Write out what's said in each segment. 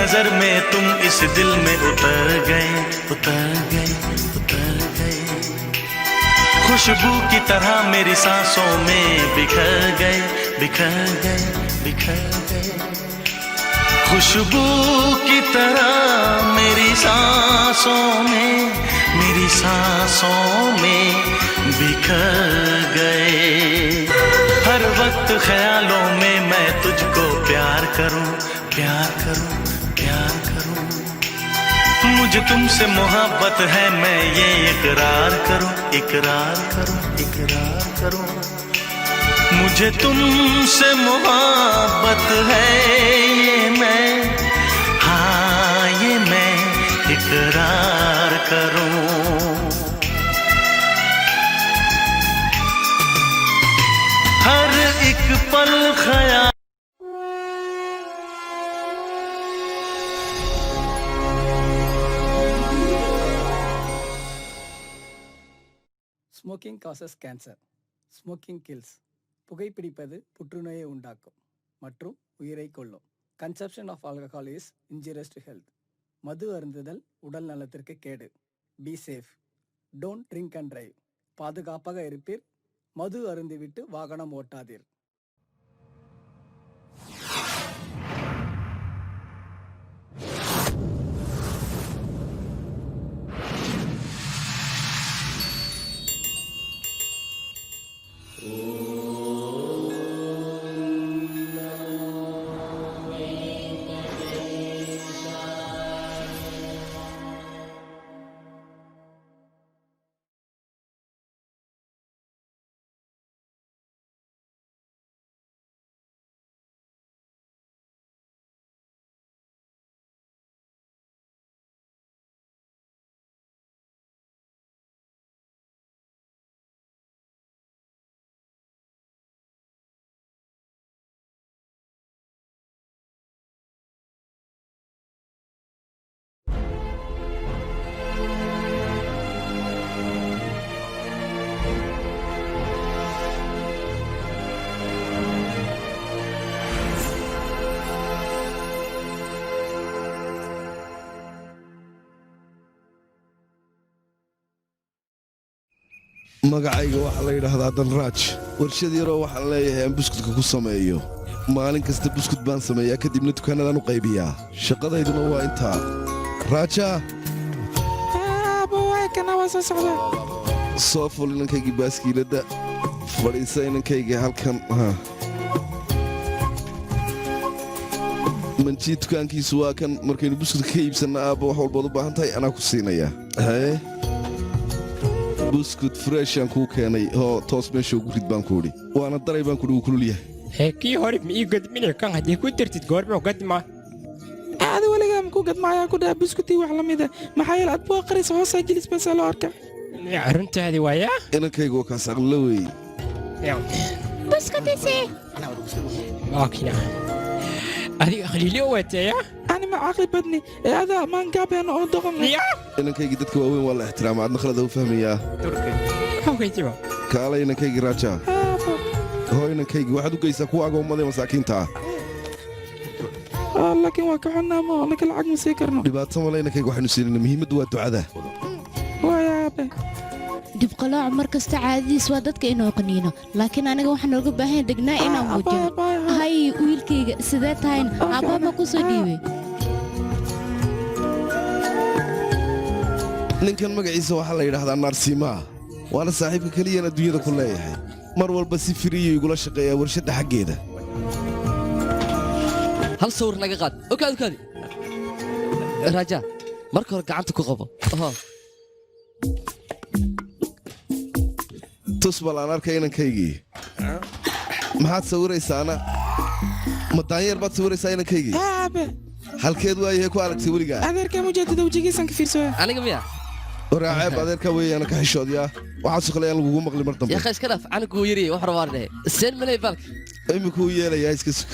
नजर में तुम इस दिल में उतर गए, उतर गए, उतर गए। खुशबू की तरह मेरी सांसों में बिखर गए, बिखर गए, बिखर गए। खुशबू की तरह मेरी सांसों में, मेरी सांसों में बिखर गए। हर वक्त ख्यालों में मैं तुझको प्यार करूं, प्यार करूं, प्यार करूं। मुझे तुमसे मोहब्बत है, मैं ये इकरार करूं, इकरार करूं, इकरार करूं। मुझे तुमसे मोहब्बत है, ये मैं, हाँ ये मैं इकरार करूं। हर एक पल ख्याल। Smoking causes cancer. Smoking kills. புகைப்பிடிப்பது புற்றுநோயை உண்டாக்கும் மற்றும் உயிரை கொல்லும். Consumption of alcohol is injurious to health. மது அருந்துதல் உடல் நலத்திற்கு கேடு. Be safe. Don't drink and drive. பாதுகாப்பாக இருப்பீர். மது அருந்திவிட்டு வாகனம் ஓட்டாதீர். magacayga waxaa la yidhaahdaa danraaj warshad yaroo waxaan leeyahay aan buskudka ku sameeyo maalin kasta buskud baan sameeyaa kadibna dukaanadaan u qaybiyaa shaqadayduna waa intaa raaja soo ful inankaygii baaskiiladda fadhiisa inankaygii halkan manjii dukaankiisu waa kan markaynu buskudka ka iibsanna aabba wax walbaad u baahan tahay anaa ku siinayaa buskud freshaan kuu keenay oo toos meesha ugu rid baan ku idhi waana daray baan kudhi uu kulul yahay kii hore ma ii gadmine kan haddii ku dartid goormuu gadmaa aada weligaa makuu gadmaayaa ku dhaha buskutii wax la mida maxaa yeele aad buu aqaraysa hoosaa jilis basaa loo arka runtaadii waayaa inankayga waa kaas aqlila weeye buskutisi waakina adiga khaliilyo waateeya ani ma caqli badni ee adaa maangaabeena oo doqon inankaygii dadka waaweyn waa la ixtiraama adna khalada u fahmayaa hawkaytiba kaalay inankaygii raaja hoo inankaygii waxaad u geysaa kuwa agoommada masaakiinta laakiin waa ka xunnaamo ninka lacag ma sii karno dhibaato male inankayga waxaynu siinayna muhiimaddu waa ducada waayaabe dhibqalooc mar kasta caadadiis waa dadka inuu qaniino laakiin aniga waxaan nooga baahan degnaa inaan muujino hay wiilkayga sidee tahayna aabbaha ma ku soo dhiibay ninkan magaciisa waxaa la yidhaahdaa naarsiimaa waana saaxiibka keliyaan adduunyada ku leeyahay mar walba si firiyo igula shaqeeyaa warshadda xaggeeda hal sawir naga qaad okaadi raaja marka hore gacanta ku qabo tus bal aan arkay inankaygii maxaad sawiraysaana ma daanyeer baad sawiraysaa inankaygii halkeed waayahay ku aragtay weligaa adeerkaa mujeedada wejigiisan ka fiirsooya aniga miya waraaceeb adeerkaa weeyaana ka xishoodyaa waxaasoo kale aan lagugu maqli mar dambe yaqa iska dhaaf caniguu yari wax rabaan dhahe seen malay baalka imika uu yeelayaa iska sug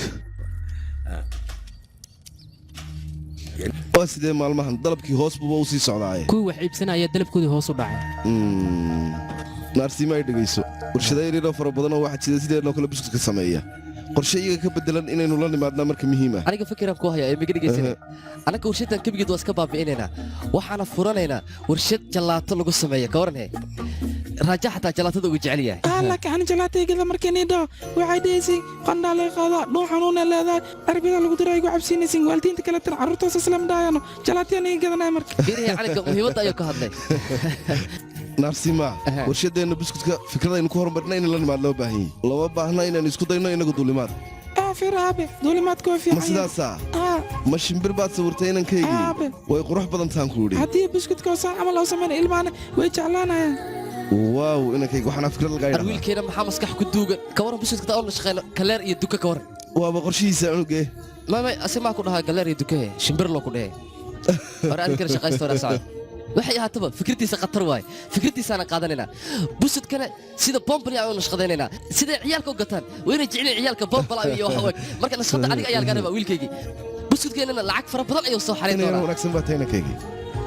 waa sidee maalmahan dalabkii hoos buuba u sii socdaaye kuwii wax iibsanaya dalabkoodii hoos u dhacay naarsiima ay dhegayso warshada yaryaroo fara badanoo waxaa jira sideednoo kale buskudka sameeya qorshe iyaga ka beddelan inaynu la nimaadnaa marka muhiima aniga fikiraan ku hayaa ee miga dhegaysanay anaga warshadan kabigeed waa iska baabi'inaynaa waxaana furanaynaa warshad jalaato lagu sameeya ka waran he raaja xataa jalaatada ugu jecel yahay laakiin ani jalaataygada markii dhaho waxay dhahaysiin qandhaa lay qaadaa dhuun xanuuna leedahay arbida lagu dira igu cabsiinaysiin waalidiinta kale tan carruurtaas islam dhaayano jalaatiyaan iga gadanaya marka birihi caniga muhiimadda ayuu ka hadlay naarsimaa warshadeenna buskudka fikradaynu ku horumarina in la nimaad loo baahan yahay lama baahna inaan isku dayno inagu duulimaad fir aabe duulimaadka waa fiican ma sidaasaa ma shimbir baad sawirtay inankaygii way qurux badan taan ku idhi haddii buskudka hoosaan camal loo samayna ilmaana way jeclaanayaan waaw inankayga waxaana fikrad lagaa yidhahdaa arwiilkeena maxaa maskax ku duugan ka waran buskudka taa oo nashaqeyno kaleer iyo duka ka waran waaba qorshihiisa cunuge mamay asimaa ku dhahaa galeer iyo dukahe shimbir loo ku dhehe hore adinkana shaqaysta hore socod waxay ahaataba fikirtiisa khatar waaye fikirtiisaana qaadanaynaa busudkana sida bombali ayuu nashqadaynaynaa siday ciyaalka u gataan wayna jeceliin ciyaalka bombala iyo wax weg marka nashqada adiga ayaa lagaa rabaa wiilkaygii busudkeennana lacag fara badan ayuu soo xarin doonaa wanaagsan baa tahay inankaygii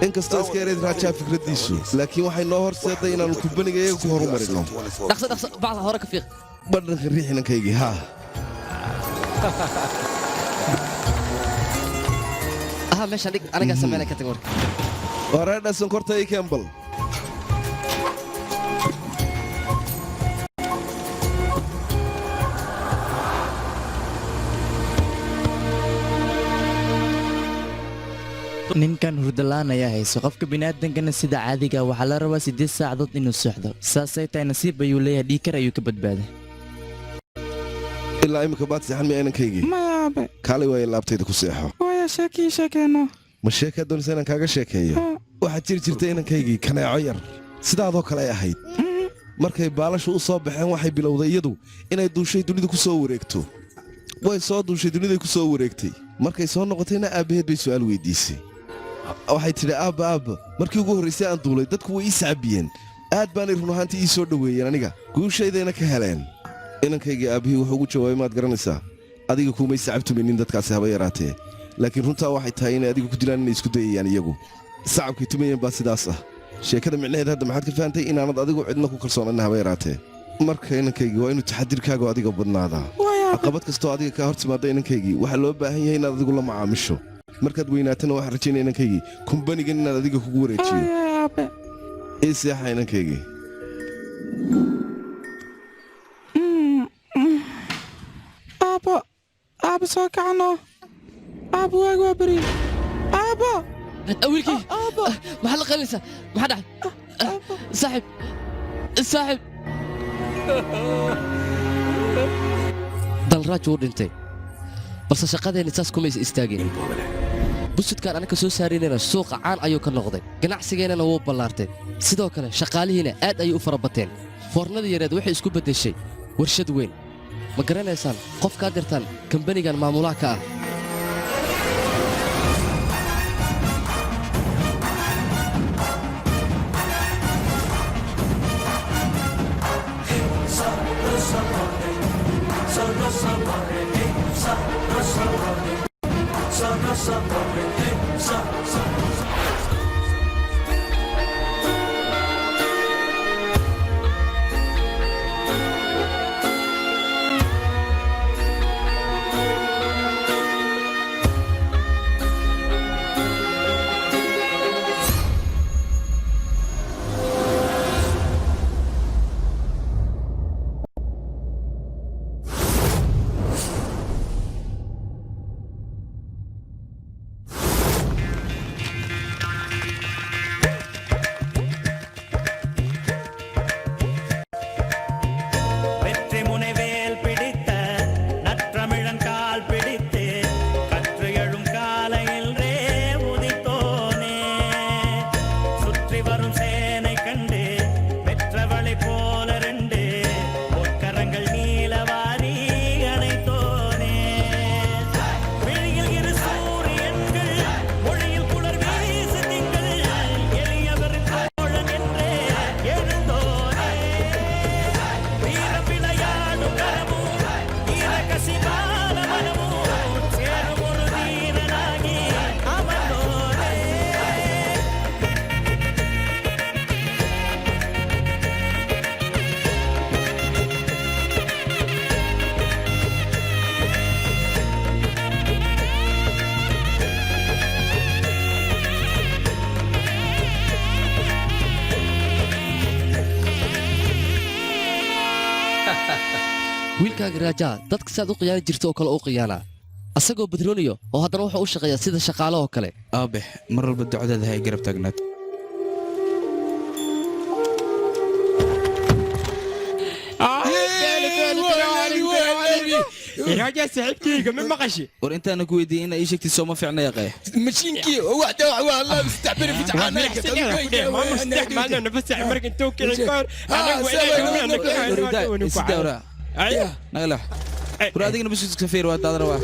inkastoo iska yareyd raajaa fikraddiisu laakiin waxay noo horseeday inaannu kubbaniga iyaga ku horumarino dhaqso bacda hore ka fiiq badhanka riix inankaygii haa aha meeshaan dhig anigaa sameynay ka tag marka wareedha sonkorta ii kembal ninkan hurdalaan ayaa hayso qofka bini'aadankana sida caadiga waxaa la rabaa 8 saacadood inuu socdo saasay tahay nasiib ayuu leeyahay dhiikar ayuu ka badbaaday ilaa imika baad seexan miya inankaygii mayaabe kaalay waaya laabtayda ku seexo waaya sheekeenno ma sheekaa doonaysa inaan kaaga sheekeeyo waxaad jiri jirtay inankaygii kaneeco yar sidaadoo kale ay ahayd markay baalashu u soo baxeen waxay bilowday iyadu inay duushay dunida ku soo wareegto way soo duushay duniday ku soo wareegtay markay soo noqotayna aabbaheed bay su'aal weyddiisay waxay tidhi aabba markii ugu horraysay aan duulay dadku way ii sacbiyeen aad baanay run ahaantii ii soo dhoweeyeen aniga guushaydayna ka heleen inankaygii aabbihii wuxuu ugu jawaabay maad garanaysaa adiga kuumay sacabtumaynin dadkaasi haba yaraatee laakiin runtaa waxay tahay inay adiga ku dilaan inay isku dayayaan iyagu sacabkay tumayeen baa sidaas ah sheekada micnaheed hadda maxaad ka fahantay inaanad adigu cidna ku kalsoonanna haba yaraatee marka inankaygii waa inuu taxadirkaagu adiga badnaadaa caqabad kastoo adiga kaa hor timaadda inankaygii waxaa loo baahan yahay inaad adigu la macaamisho markaad weynaatana waxaan rajaynaya inankaygii kumbanigan inaad adiga kugu wareejiyo ii seexa inankaygii aabbo soo kacno aabbo waag waa beri aabbo wiilkii maxaad la qalinaysaa maxaa dhacay saaxib dalraaj wuu dhintay balse shaqadeenni saas kumaysa istaageen busudkaan anaka soo saaraynayna suuqa caan ayuu ka noqday ganacsigeennana wuu ballaartay sidoo kale shaqaalihiina aad ayay u fara bateen foornadii yareed waxay isku beddeshay warshad weyn ma garanaysaan qofkaad dirtaan kambanigan maamulaha ka ah wiilkaaga raajaa dadka saad u qiyaani jirta oo kale u qiyaanaa asagoo badrooniyo oo haddana wuxuu u shaqeeyaa sida shaqaale oo kale aabe mar walba ducadaada hay garab taagnaad راجع صاحبتي ما مقشي war intaana ku weydiiyey inaa ii sheegtid sooma fiicna yaqee ماشينكي واحدة والله مستعبر في تعانك ما مستحمل انا بس عمرك انت وكل كار isidawra ايوه nagala war adigana bas iska feer waa daadara waa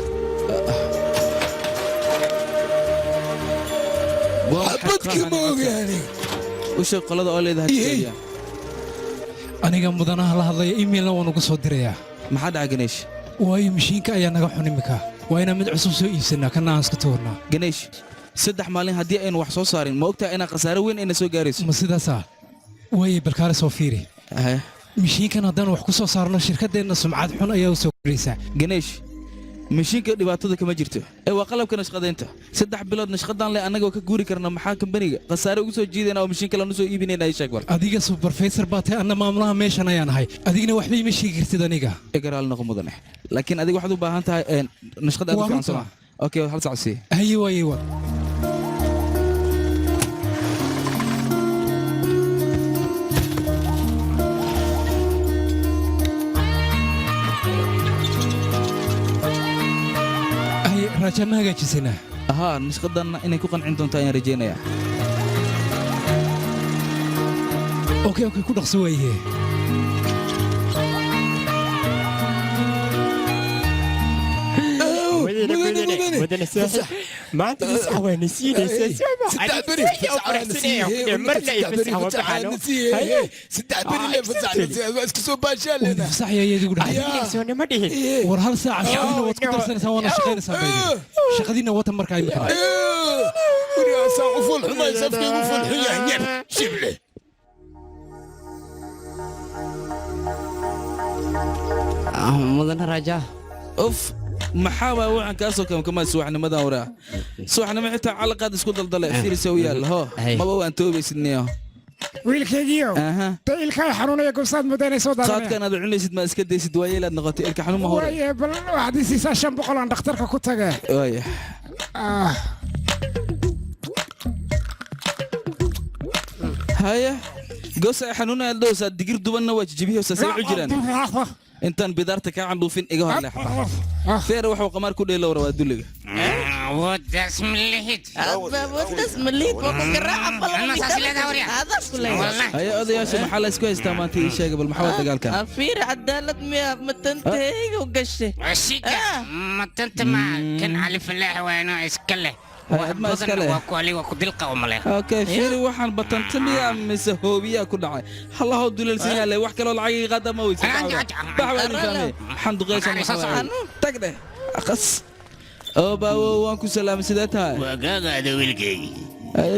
حبتك موق يعني u sheeg qolada oo leedahay kaliya aniga mudanaha la hadlaya emailna waan ugu soo dirayaa maxaa dhaca ganeesh waayo mashiinka ayaa naga xun imika waa inaan mid cusub soo iibsanaa kana aan iska tuurnaa ganeesh 3 maalin haddii aynu wax soo saarin ma ogtahay inaan khasaare weyn ayna soo gaarayso ma sidaasaa waaye balkaale soo fiiri mashiinkan haddaan wax ku soo saarno shirkaddeenna sumcad xun ayaa u soo koraysaa ganeesh mashiinka dhibaatada kama jirto ee waa qalabka nashqadaynta 3 bilood nashqadaan leh annaga ka guuri karna maxaa kambaniga khasaare ugu soo jiidayna oo mashiinka lanu soo iibinayna ay sheeg war adiga supervisor baa tahay anna maamulaha meeshan ayaan ahay adigna waxba ima sheegi kartid aniga egaraal noqo mudane laakiin adiga waxaad u baahan tahay nashqad aad u fiican soo okay hal saac sii haye waaye waa raajana hagaajisana ahaa nashqadanna inay ku qancin doonto ayaan rajaynayaa okay ku dhaqso waaye مدن ما انت تسعى ونسيني ستعبري مرنا يفسح وبعانو ستعبري فسح اسكسو باشا لنا فسح يا يدي سوني ما دهين war hal saac shaqadina waad ku darsanaysaa waana shaqaynaysaa baydi shaqadina watan markaa imika وريا ساعة فول حما يسفكي وفول حيا شبله مدن راجع اوف maxaa baa waxaan kaa soo kamkamaa subaxnimadan waraa subaxnimo xitaa calaqaad isku daldale fiirisa u yaalla hoo maba waan toobaysidniyo wiilkaygiyo ilkaa xanuunaya gobsaad mudaynay soo daadane qaadkan aad cunaysid ma iska daysid waa yeelaad noqotay ilka xanuun ma hore waaye bal waxaad isiisaa 500 aan dhakhtarka ku tage waaya haya gosa xanuunaya dhowsaad digir dubanna waa jijibiyeysaa say u jiraan intaan bidaarta kaa candhuufin iga hor leexda feer wuxuu qamaar ku dheelo waa duliga وداس مليت وداس مليت وقراعة هيا odayaasha maxaa la isku haystaa maanta ii sheega bal maxaa dagaalkan fiir cadaalad miya matantayga u gashay وشيكا ما تنت ما كان علي فلاح وانا اسكله ما اسكله وكولي وكدل قوم له اوكي فير waxaan batanta miya mise hoobiya ku dhacay allah oo dulalsan yahay wax kale oo lacag qaada ma weysan baxwaan fahmay xanduqaysan maxaa tagde aqas oo baawo waan ku salaam sidataa wagaagaada wiilkaygi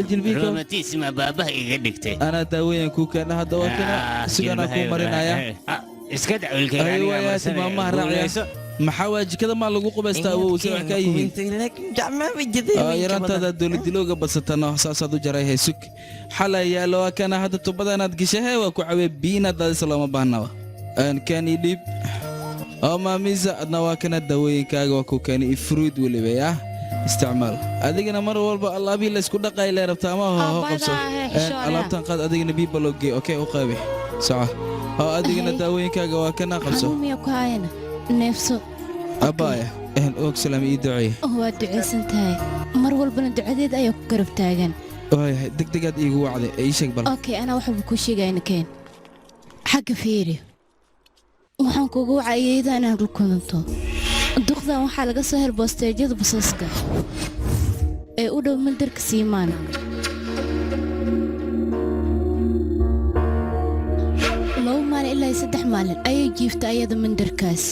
jilbiga roomatiis ma baabaha iga dhigtay ana daawayn ku kana hadda waa kana sigana ku marinaya iska daa wiilkaygi aniga maamaha raacayso maxaa waajikada ma lagu qubaystaa oo si wax ka yihiin yarantada dowladilooga basatana saasaad u jaray heesuk xalay yaalo kana hadda tubadanaad gashay waa ku cawe biina dad islaama baahnaba aan kani dib ama miisa adna waa kana dawooyinkaaga waa ku kani fruit waliba ya isticmaal adigana mar walba allaabii la isku dhaqay la rabtaa ma hoo qabso alaabtan qaad adigana bibalogge okay u qaabi saca oo adigana dawooyinkaaga waa kana qabso neefso abaya og salaam ii duceey waa duceysan tahay mar walbana ducadeed ayaa ku garab taagan waayahay degdegaad iigu wacday ii sheeg bal okay anaa waxba kuu sheegayna keen xagga fiiri waxaan kuugu wacayeyda inaan rukumanto duqdan waxaa laga soo hel boosteejyada basaska ee u dhow mandarka siimaan ilaa 3 maalin ayay jiifta ayada mandarkaas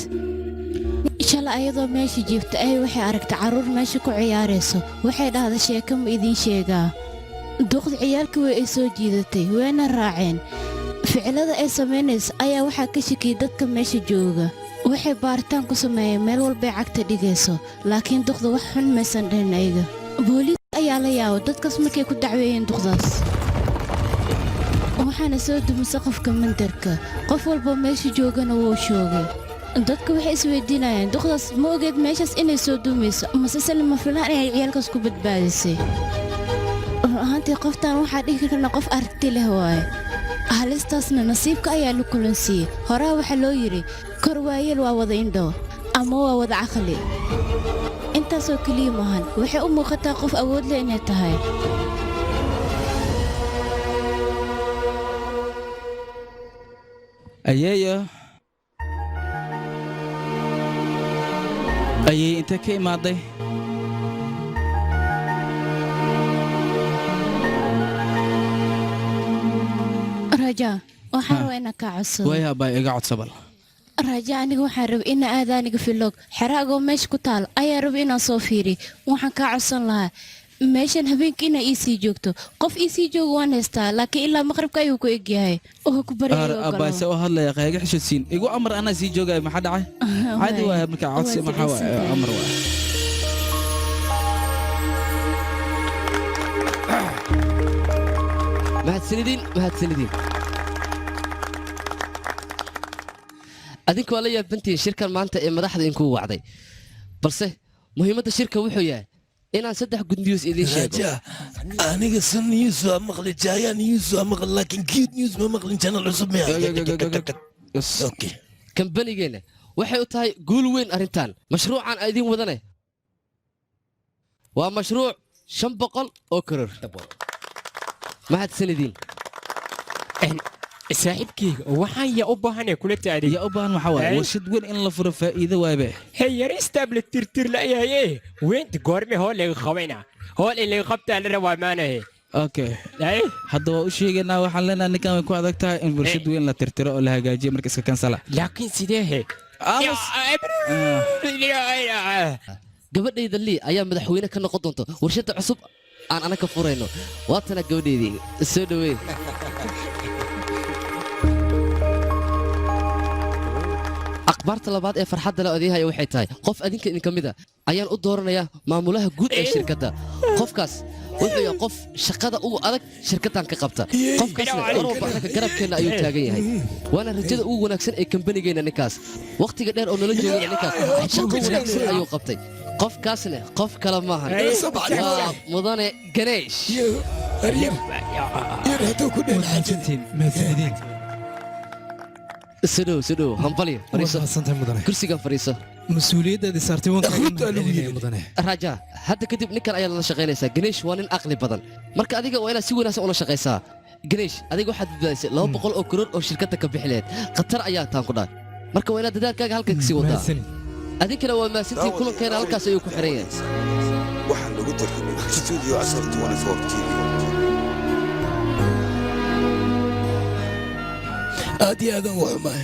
shala ayadoo meesha jiifta ayay waxay aragtay carruur meesha ku ciyaarayso waxay dhahday sheeko ma idiin sheegaa duqda ciyaalka way ay soo jiidatay wayna raaceen ficilada ay samaynaysa ayaa waxaa ka shakiyay dadka meesha jooga waxay baaritaan ku sameeyeen meel walbay cagta dhigayso laakiin duqda wax xun maysan dhahin ayaga booliis ayaa la yaabo dadkaas markay ku dacweeyeen duqdaas waxaana soo dumisay qofka mandarka qof walba meesha joogana wuu shoogay dadka waxay isweydiinayaan duqdaas ma ogeed meeshaas inay soo duumayso mase se lama filaan inay ciyaalkaas ku badbaadisay run ahaantii qoftaan waxaa dhihi karna qof aragti leh waaye halistaasna nasiibka ayaa la kulansiiyey horaa waxaa loo yidhi kor waayeel waa wada indho ama waa wada caqli intaasoo keliya maahan waxay u muuqataa qof awood leh inay tahay ayeeyo ayay intee ka imaaday raja waxaan rabaa inaan kaa codsado waaya baa iga codsabal raja aniga waxaan rabay ina aada aniga filog xeraagoo meesha ku taal ayaa rabay inaan soo fiiri waxaan kaa codsan lahaa meeshan habeenkii inaa ii sii joogto qof ii sii jooga waan haystaa laakiin ilaa maqribka ayuu ku egyahay oo ku baryaabbaase oo hadlaya qayga xishadsiin igu amar anaa sii joogaya maxaa dhacay caadi waaya markaa codsi maxaa waaya amar waaya mahadsanidin adinku waa la yaabantihiin shirkan maanta ee madaxda inkuu wacday balse muhiimadda shirka wuxuu yahay inaan 3 good news idiin sheego aniga sun news waa maqli jaya news waa maqli laakiin good news ma maqlin channel cusub ma okay kambanigeena waxay u tahay guul weyn arrintan mashruucan ay idiin wadane waa mashruuc 500 oo karar mahadsanidin saaxiibkeyga waxaan yaa u baahanay kula taadiy yaa u baahan waxa waaye warshad weyn in la furo faa'iido waabe hey yaristaable tirtir la yahay weynta goorme hool laga qabayna hool in laga qabtaa la rabaa maanahe okay hadda waa u sheegaynaa waxaan leenahay ninkan way ku adag tahay in warshad weyn la tirtiro oo la hagaajiyo marka iska kansala laakiin sidee he gabadhayda lii ayaa madaxweyne ka noqon doonta warshadda cusub aan anaga furayno waatana gabadhaydii soo dhaweey akhbaarta labaad ee farxadda la odayahay waxay tahay qof adinka idin ka mid a ayaan u dooranayaa maamulaha guud ee shirkadda qofkaas wuxuu yahay qof shaqada ugu adag shirkaddan ka qabta qofkaasna mar walba annaga garabkeenna ayuu taagan yahay waana rajada ugu wanaagsan ee kambanigeenna ninkaas wakhtiga dheer oo nala joogana ninkaas shaqo wanaagsan ayuu qabtay qofkaasna qof kale maahan waa mudane ganeesh sidhow hambalyo kursigan fariiso mas-uuliyaddaadii saartay raja hadda kadib ninkan ayaa lala shaqaynaysaa ganeesh waa nin aqli badan marka adiga waa inaad si wanaagsan ula shaqaysaa ganeesh adiga waxaad badbaadisay 200 oo karoor oo shirkadda ka bixi lahayd khatar ayaa taan ku dhahay marka waa inaad dadaalkaaga halkan kasii wadaa adinkana waa maasantiin kulankeena halkaas ayuu ku xiran yahay waxaan lagu tartamay studio 1024 TV aad iyo aadan u xumaay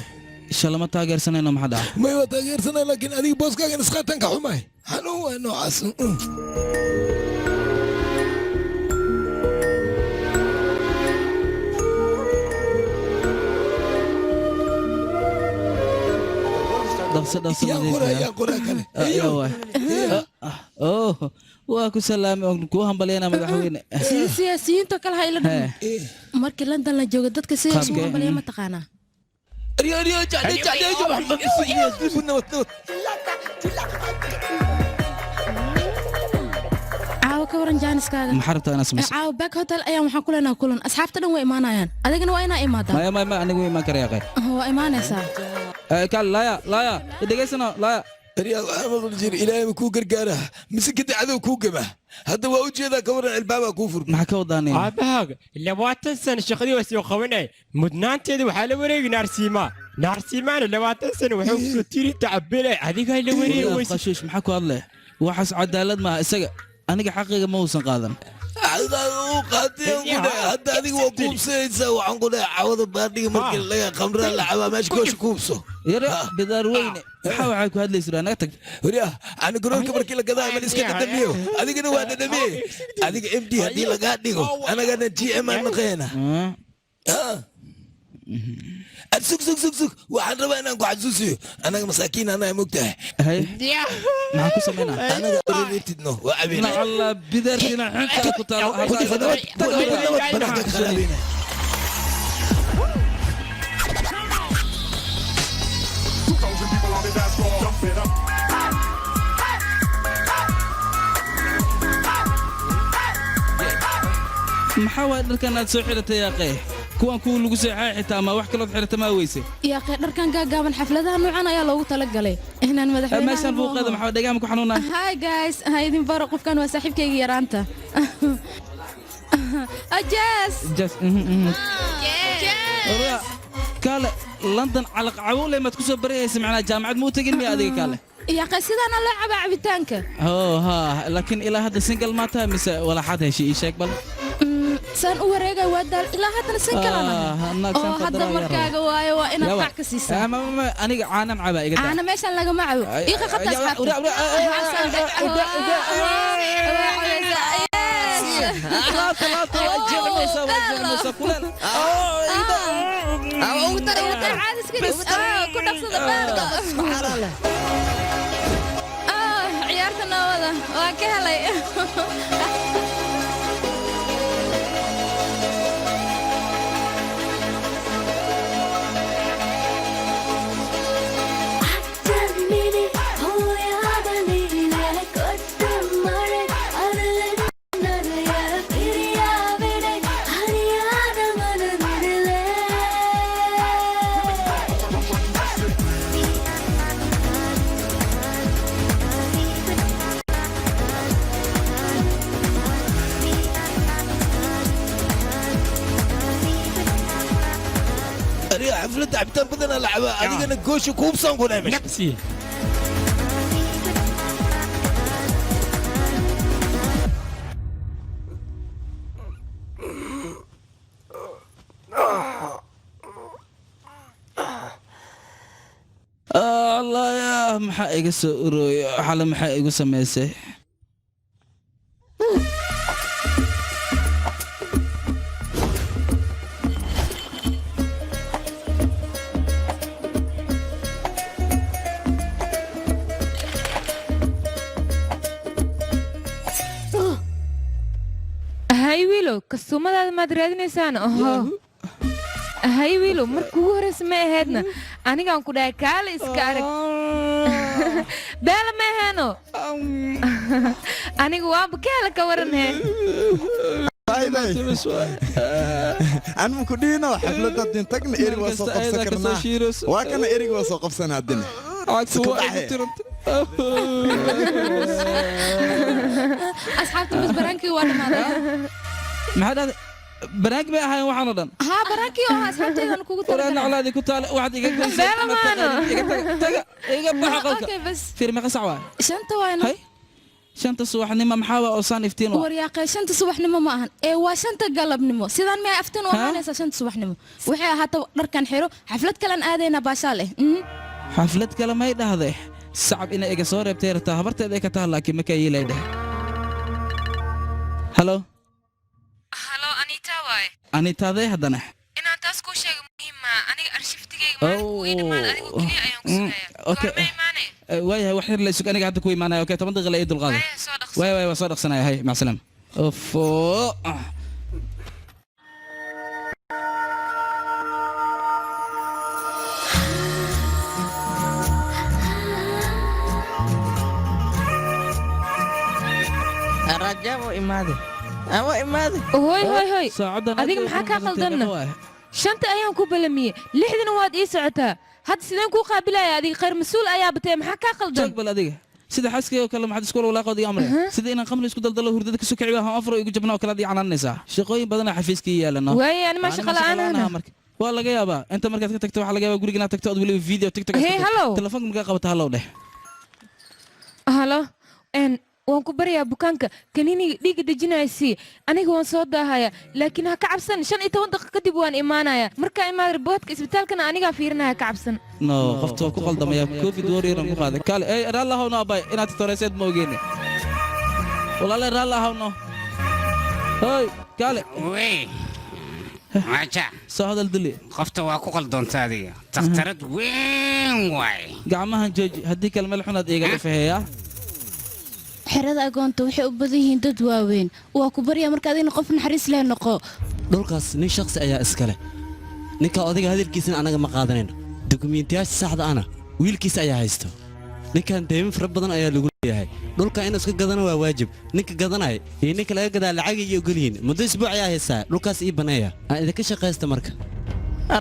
insha lama taageersanayno maxaa dhaca may waa taageersanay laakiin adiga booskaagan isqaataan ka xumaay xanuun waa noocaas waa ku salaamay oo ku hambalyeena madaxweyne siyaasiyiinta kale ha ila dhigin markii London la joogo dadka sidaas u hambalyeena ma taqaanaa caawa ka waran jaaniskaaga maxaa rabtaa inaan samayso caawa back hotel ayaan waxaan ku leenahay kulan asxaabta dhan way imaanayaan adigana waa inaa imaadaa maya anigu imaan karaya qay waa imaanaysaa kal laya dhegaysano laya riyaal waxaa maqli jir ilaahay ma kuu gargaara mise kadib cadow kuu gama hadda waa u jeedaa ka waran albaabaa kuu furma maxaa ka wadaanay aabahaaga 20 sano shaqadii waa soo qabanay mudnaanteeda waxaa la wareegi naarsiimaana 20 sano wuxuu ku soo tiri tacabile adiga la wareegi qashish maxaa ku hadlay waxaas cadaalad ma isaga aniga xaqiiga ma uusan qaadan hadda adiga waa kuubsanaysaa waxaan ku dhahay cawada baadhiga markii laga khamraa la cabaa meesha koosha kuubso yara bidaar weyne maxaa waxay ku hadlaysaa naga tag wariya ani garoonka markii la gadaa mal iska dhadhamiyo adigana waa dhadhamiye adiga md haddii lagaa dhigo anagana gm aan naqeena sug waxaan rabaa inaan ku xasuusiyo anaga masaakiin anaa mogtahay maxaa ku samaynaa anaga oriretidno waa cabeena alla bidaartina xanta ku taalo maxaa waay dharkan aad soo xiratay yaaqee kuwan kuwa lagu seexay xitaa ma wax kalood xirata ma weyse yaaqee dharkan gaagaaban xafladaha noocan ayaa loogu talagalay inaan madaxweynaha meeshan buuqada maxaa dhagaha ku xanuunaa hi guys idin baro qofkan waa saaxiibkayga yaraanta ajas kaale london calaq cawle maad ku soo barayaysa macnaa jaamacad muu tegin miya adiga kaale yaaqee sidaana loo cabaa cabitaanka ها لكن إلى هذا سنجل ما تامس ولا حد هالشيء يشك بل سان uwareegay waa dal ilaa hadana single oo hadda markaaga waayo waa inaad qac ka siisaa ما أنا عانم عبا إيجا أنا ماشي لقى معه إيقا خط أصحاب عيارتنا وضع وكهلي حفلة عبتان بدنا لعبة هذيك أنا كوش كوب صنقو نعمل نفسي الله يا محايق سؤروي حالا محايق سميسي هاي ويلو كسومة ما درادنيسان أوه هاي ويلو مركو هرس ما هادنا أنا كان كده كالي إسكارك بلا ما هانو أنا جواب كالا كورنه أنا مكودينا حفلة الدين تكن إيري وسوق سكرنا وكان إيري وسوق سنة الدين أصحابتي بس برانكي وأنا ما هذا برانك بقى هاي وحنا ها برانكي أصحابتي أنا كوكو ولا أنا على ذي كنت واحد يجيك بس بلا ما أنا يجيك بحقك أوكي بس في رمى قصعة شنطة وين هاي شنطة صباح نما محاوى أوصان إفتين ورياقة شنطة صباح نما ما أهن إيه وشنطة قلب نمو سيدان ما أفتن وما نسا شنطة صباح نمو وحي هاتا دركان حيرو حفلت كلان آدينا باشاله حفلت كلام هيدا هذا صعب إن إيجا صور بتيرتها هبرت إذا كتاه لكن مكاي ليده هلو هلو أنيتا واي أنيتا ذي هدنا إن أنت أسكو شيء مهمة أنا أرشفتك وين ما أدري كلي أوكي واي وحير اللي سك أنا قاعد كوي معنا أوكي طبعا دغلا يد الغاضي واي صادق سنة هاي مع السلامة أوف الرجال وإمادي أما إمادي هوي أديك محاكا قلدنا شنطة أيام كوبلمية لحدنا واد إيه سعتها هاد سنين كو قابلة يا أديك غير مسؤول أيا بتاعي محاكا قلدنا شوك بلاديك سيدا حسكي وكلا ما حد سكول ولا قضي أمره سيدا إن قمنا يسكو دلدلو هردتك سكعي وها أفرو يقول جبنا وكلا دي على النساء شقوين بدنا حفيزكي يا لنا وي أنا ما شغلة أنا والله جايبا أنت مركز تكتب على جايبا قولي أنا تكتب أقول فيديو تيك توك هي هلو تلفونك مركز قبض هلو ده هلو إن waan ku barayaa bukaanka kaniiniga dhiigga dejinaysi aniga waan soo daahaya laakiin ha ka cabsan 15 daqiiqo kadib waan imaanaya marka imaad riboodka isbitaalkana aniga fiirinaya ka cabsan no qofto ku qaldamaya covid warrior ku qaaday kale ay raallahu no abay inaad toreeseed ma ogeene walaal raallahu no hoy kale wey macha soo hadal dili qofta waa ku qaldoontaa adiga takhtarad weyn waay gacmahan jooji haddii kalmeel xunaad iiga dhafeeyaa xerada agoonta waxay u badan yihiin dad waaweyn waa ku baryaa marka adina qof naxariis leh noqo dhulkaas nin shakhsi ayaa iskale ninka odayga hadalkiisana anaga ma qaadanayno dukumiintiyaasha saxda ana wiilkiisa ayaa haysto ninkan deymo fara badan ayaa lagu leeyahay dhulka in iska gadana waa waajib ninka gadanaya iyo ninka laga gadaa lacag iyo ogolyihiin muddo isbuuc ayaa haysaa dhulkaas ii baneeya aan idinka shaqaysta marka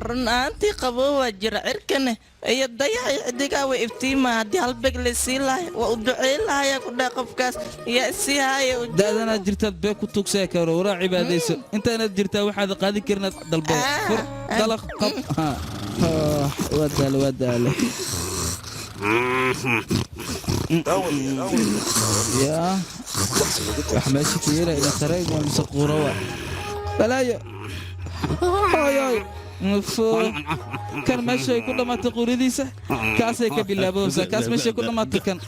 run ahaantii qaboo waa jira cirkane iyo dayahay xidigaa way iftiima haddii halbeg laysii lahay waa u duceyn lahaya ku dhaa qofkaas iyo isii haya da'danaad jirtaad bee ku tugsee karo waraa cibaadayso intaanaad jirtaa waxaad qaadin karinaad dalbo fur dalaq qab waa daale yaa wax meesha ku yara ila taray waa mise quurawa balaayo hooyoy kan meeshay ku dhamaatay quuridiisa kaasay ka bilaaboosa kaas meeshay ku dhamaatay kan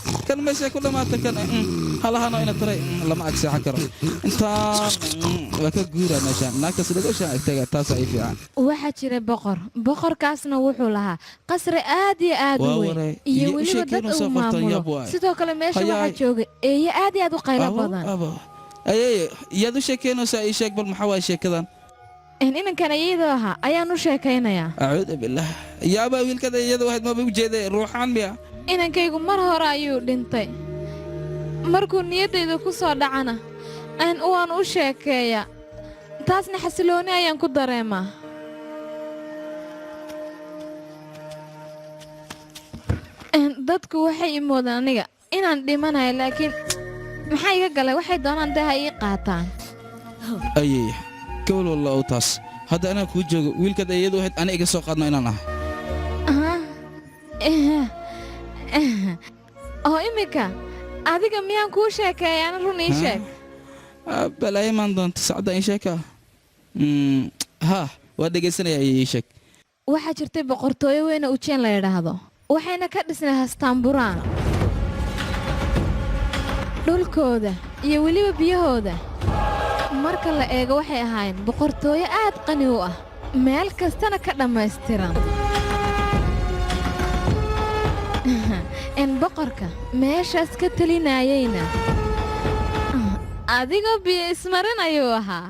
meeshay ku dhamaatay kan halahano ina taray lama agseexan karo intaan waa ka guura meeshaan naagtaas dhagooshaan agtaga taas ay fiican waxaa jira boqorkaasna wuxuu lahaa qasri aad iyo aad u weyn iyo weliba dad uu maamulo sidoo kale meesha waxaa jooga eeyo aad iyo aad u qaylo badan ayay yaad u sheekeynaysaa ii sheeg bal maxaa waay sheekadan inankan iyadoo ahaa ayaan u sheekaynayaa acuudu billaah yaabaa wiilkada iyadoo ahayd maba u jeeday ruuxaan miya inankaygu mar hore ayuu dhintay markuu niyaddayda ku soo dhacana waan u sheekeeyaa taasna xasilooni ayaan ku dareemaa dadku waxay ii moodaan aniga inaan dhimanayo laakiin maxaa iga galay waxay doonaan dee ha ii qaataan ayay gobol walla oo taas hadda anaa kuu joogo wiilkaad iyadu ahayd ana iga soo qaadno inaan ah oo iminka adiga miyaan kuu sheekeeya ana run ii sheeg balaayo maan doonta sacadda ii sheeka haa waa dhegaysanaya ayay ii sheeg waxaa jirtay boqortooyo weyne ujeen la yidhaahdo waxayna ka dhisnay hastaanburaan dhulkooda iyo weliba biyahooda marka la eego waxay ahaayeen boqortooyo aad qani u ah meel kastana ka dhammaystiran boqorka meeshaas ka telinayeyna adigoo biyo ismarin ayuu ahaa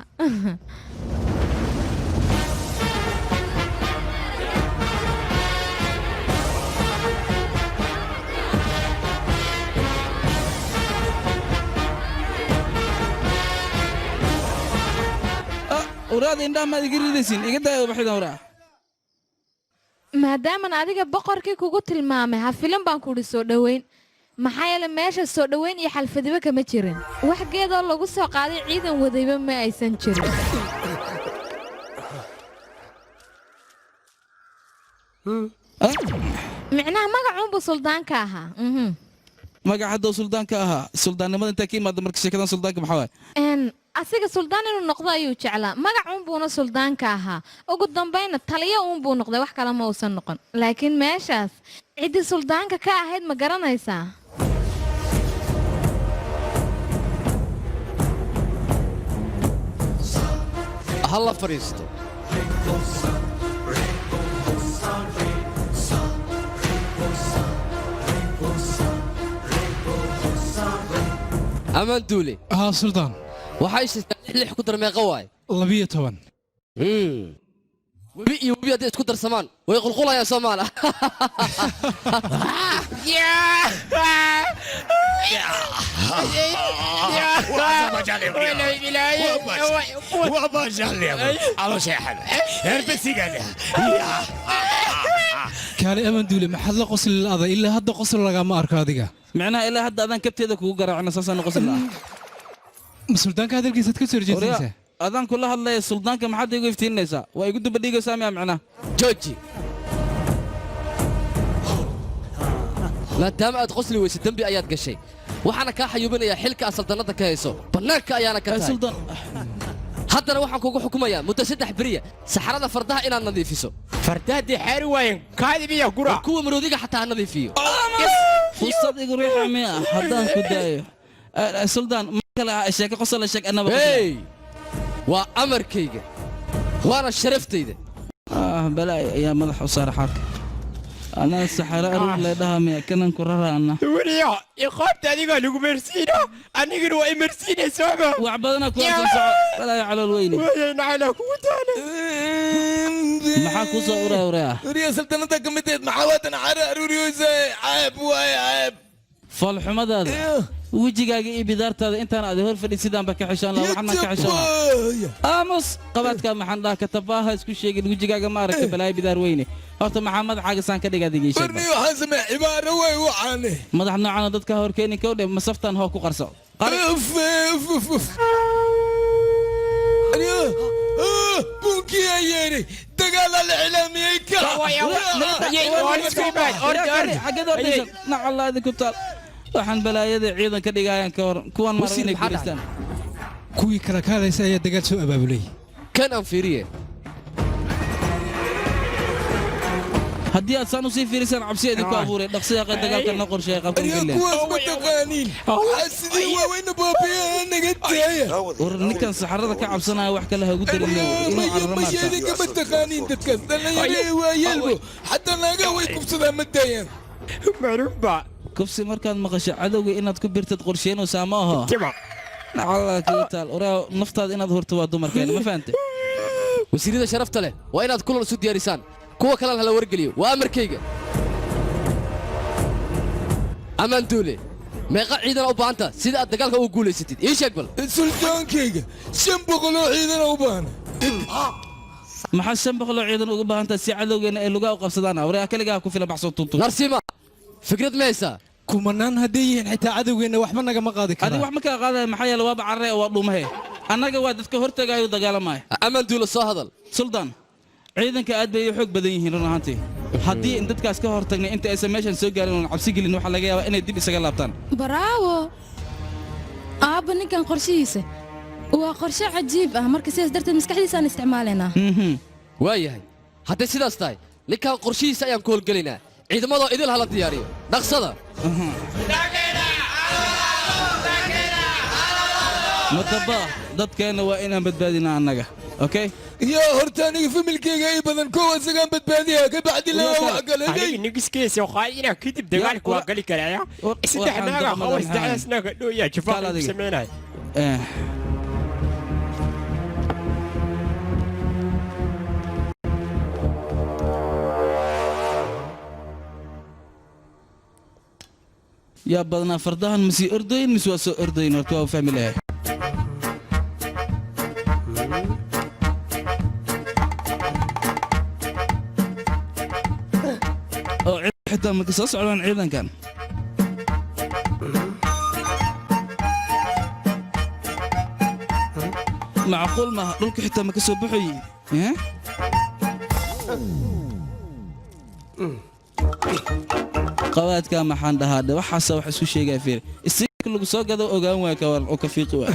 waraada indhaha maad iga ridaysin iga daayo baxida waraa maadaaman adiga boqorkii kugu tilmaamay ha filan baan kudhi soo dhoweyn maxaa yeele meesha soo dhoweyn iyo xalfadiba kama jirin wax geedoo lagu soo qaaday ciidan wadayba ma aysan jirin micnaha magacuunbuu suldaanka ahaa magac hadduu suldaanka ahaa suldaannimada intaa ka imaada marka sheekadan suldaanka maxaa waay asiga suldaan inuu noqdo ayuu jeclaa magac uunbuuna suldaanka ahaa ugu dambayna taliyo uunbuu noqday wax kale ma uusan noqon laakiin meeshaas ciddii suldaanka ka ahayd ma garanaysaa halla fadhiisto amaan duule haa suldaan waxay sheegtaa lix ku dar meeqa waay 12 webi iyo webi hadday isku darsamaan way qulqulayaan soomaala kaali aman duule maxaad la qosli la'ada ilaa hadda qosl lagama arko adiga macnaha ilaa hadda adaan kabteeda kugu garaacna saasaan qosl la'a ma suldaanka hadalkiisaad ka soo horjeedinaysaa adaan kula hadlaya suldaanka maxaad igu iftiinaysaa waa igu daba dhigaysaa miyaa macnaha jooji maadaama aad qosli weysa dembi ayaad gashay waxaana kaa xayuubinayaa xilka aad saldanadda ka hayso bannaanka ayaana ka tahay haddana waxaan kugu xukumayaa muddo 3 beriya saxarada fardaha inaad nadiifiso fardahaddii xeeri waayeen kaadibiya gura kuwa maroodiga xataa ha nadiifiyo fursad igu riixa miya haddaan ku daayo suldaan markale sheeko qosol la sheeg annaba waa amarkayga waana sharaftayda balaay ayaa madax u saara xarka anaa saxaro aruur leedhaha miya kanan ku raraana weliya iqaabta adigaa lagu mersiino anigana waa imersiinaysooma wax badana ku arkan soco balaay calool weyne nacala kugu taala maxaa kuu soo uraa uraa uriya saltanada ka mid eed maxaa waatan cara aruuriyeysa caab waaye caab falxumadaada wejigaaga iyo bidaartaada intaan aad hor fadhi sidaanba ka xishaan lahaa waxaan ka xishaan aamus qabaadka maxaan dhaha katabaaha isku sheegin wejigaaga ma aragta balaayo bidaar weyne horta maxaa madaxaaga saan ka dhigaa digeyshay barni waxaan samee cibaaro way waxaane madax noocan dadka hor keenin ka dhe masaftan hoo ku qarso bunkii ayeeri dagaal la cilaamiyay ka nacalaadi ku taal waxaan balaayada ciidan ka dhigayaan ka hor kuwan mar inay guuleystaan kuwii kala kaadaysa ayaa dagaal soo abaabulay kan aan fiiriye haddii aad saan u sii fiirisaan cabsi idinku abuuray dhaqsiya dagaalka na qorsheeya qabkan gelle kuwaas ma taqaaniin sidii waaweyna baabiyaa naga daaya war ninkan saxarada ka cabsanaya wax kale ha ugu darin inuu carara maarta ma taqaaniin dadkaas dhalinyarada waa yeelbo xataa naaga way kubsadaan ma daayaan marubba kufsi markaad maqasho cadowga inaad ku birtad qorsheynaysaa ma aho nacala kaga taal oraa naftaada inaad horto waa dumarkeena ma fahante wasiirada sharafta leh waa inaad kulan isu diyaarisaan kuwa kalena hala wargeliyo waa amarkayga amaan duule meeqa ciidan u baahanta sida aad dagaalka ugu guulaysatid ii sheeg bal sultaankayga 500 oo ciidan u baahan maxaa 500 oo ciidan ugu baahantaa si cadowgeena ay lugaa u qabsadaan awraa kaligaa ku filan baxsoo tuntu narsima fikrad ma haysaa kumanaan hadday yihiin xitaa cadowgeena waxba nagama qaadi karaan adiga wax ma kaa qaadaya maxaa yeele waaba carre waa dhumahe annaga waa dadka hortagaayo dagaalamaya amaan duule soo hadal suldaan ciidanka aad bay u xoog badan yihiin run ahaantii haddii in dadkaas ka hor tagnay inta aysan meeshan soo gaarin oon cabsi gelin waxaa laga yaabaa inay dib isaga laabtaan braawo aabba ninkan qorshihiisa waa qorshe cajiib ah marka sidaas darteed maskaxdiisaan isticmaalaynaa waa yahay hadday sidaas tahay ninkan qorshihiisa ayaan ku howlgelaynaa ciidamadoo idil hala diyaariyo dhaqsada madaba dadkeenna waa inaan badbaadinaa annaga okay يا هرتاني في ملكي بدن كو سغان بدباديها كبعد لا وعقل هاي نقسكيس وخاينا كتب دغالك واقلي كلايا سدحناغا خواس دحسناغا دويا جفاق سميناي يا بدنا فردان مسي اردين مسواسو اردين ورتوا فهمي لها حتى ما قصص على عيدا كان معقول ما دولك حتى ما كسو بخي ها قواد كان محان هذا وحاسه wax isku sheegay fiir isii lagu soo gado ogaan waa ka war oo ka fiiqi waa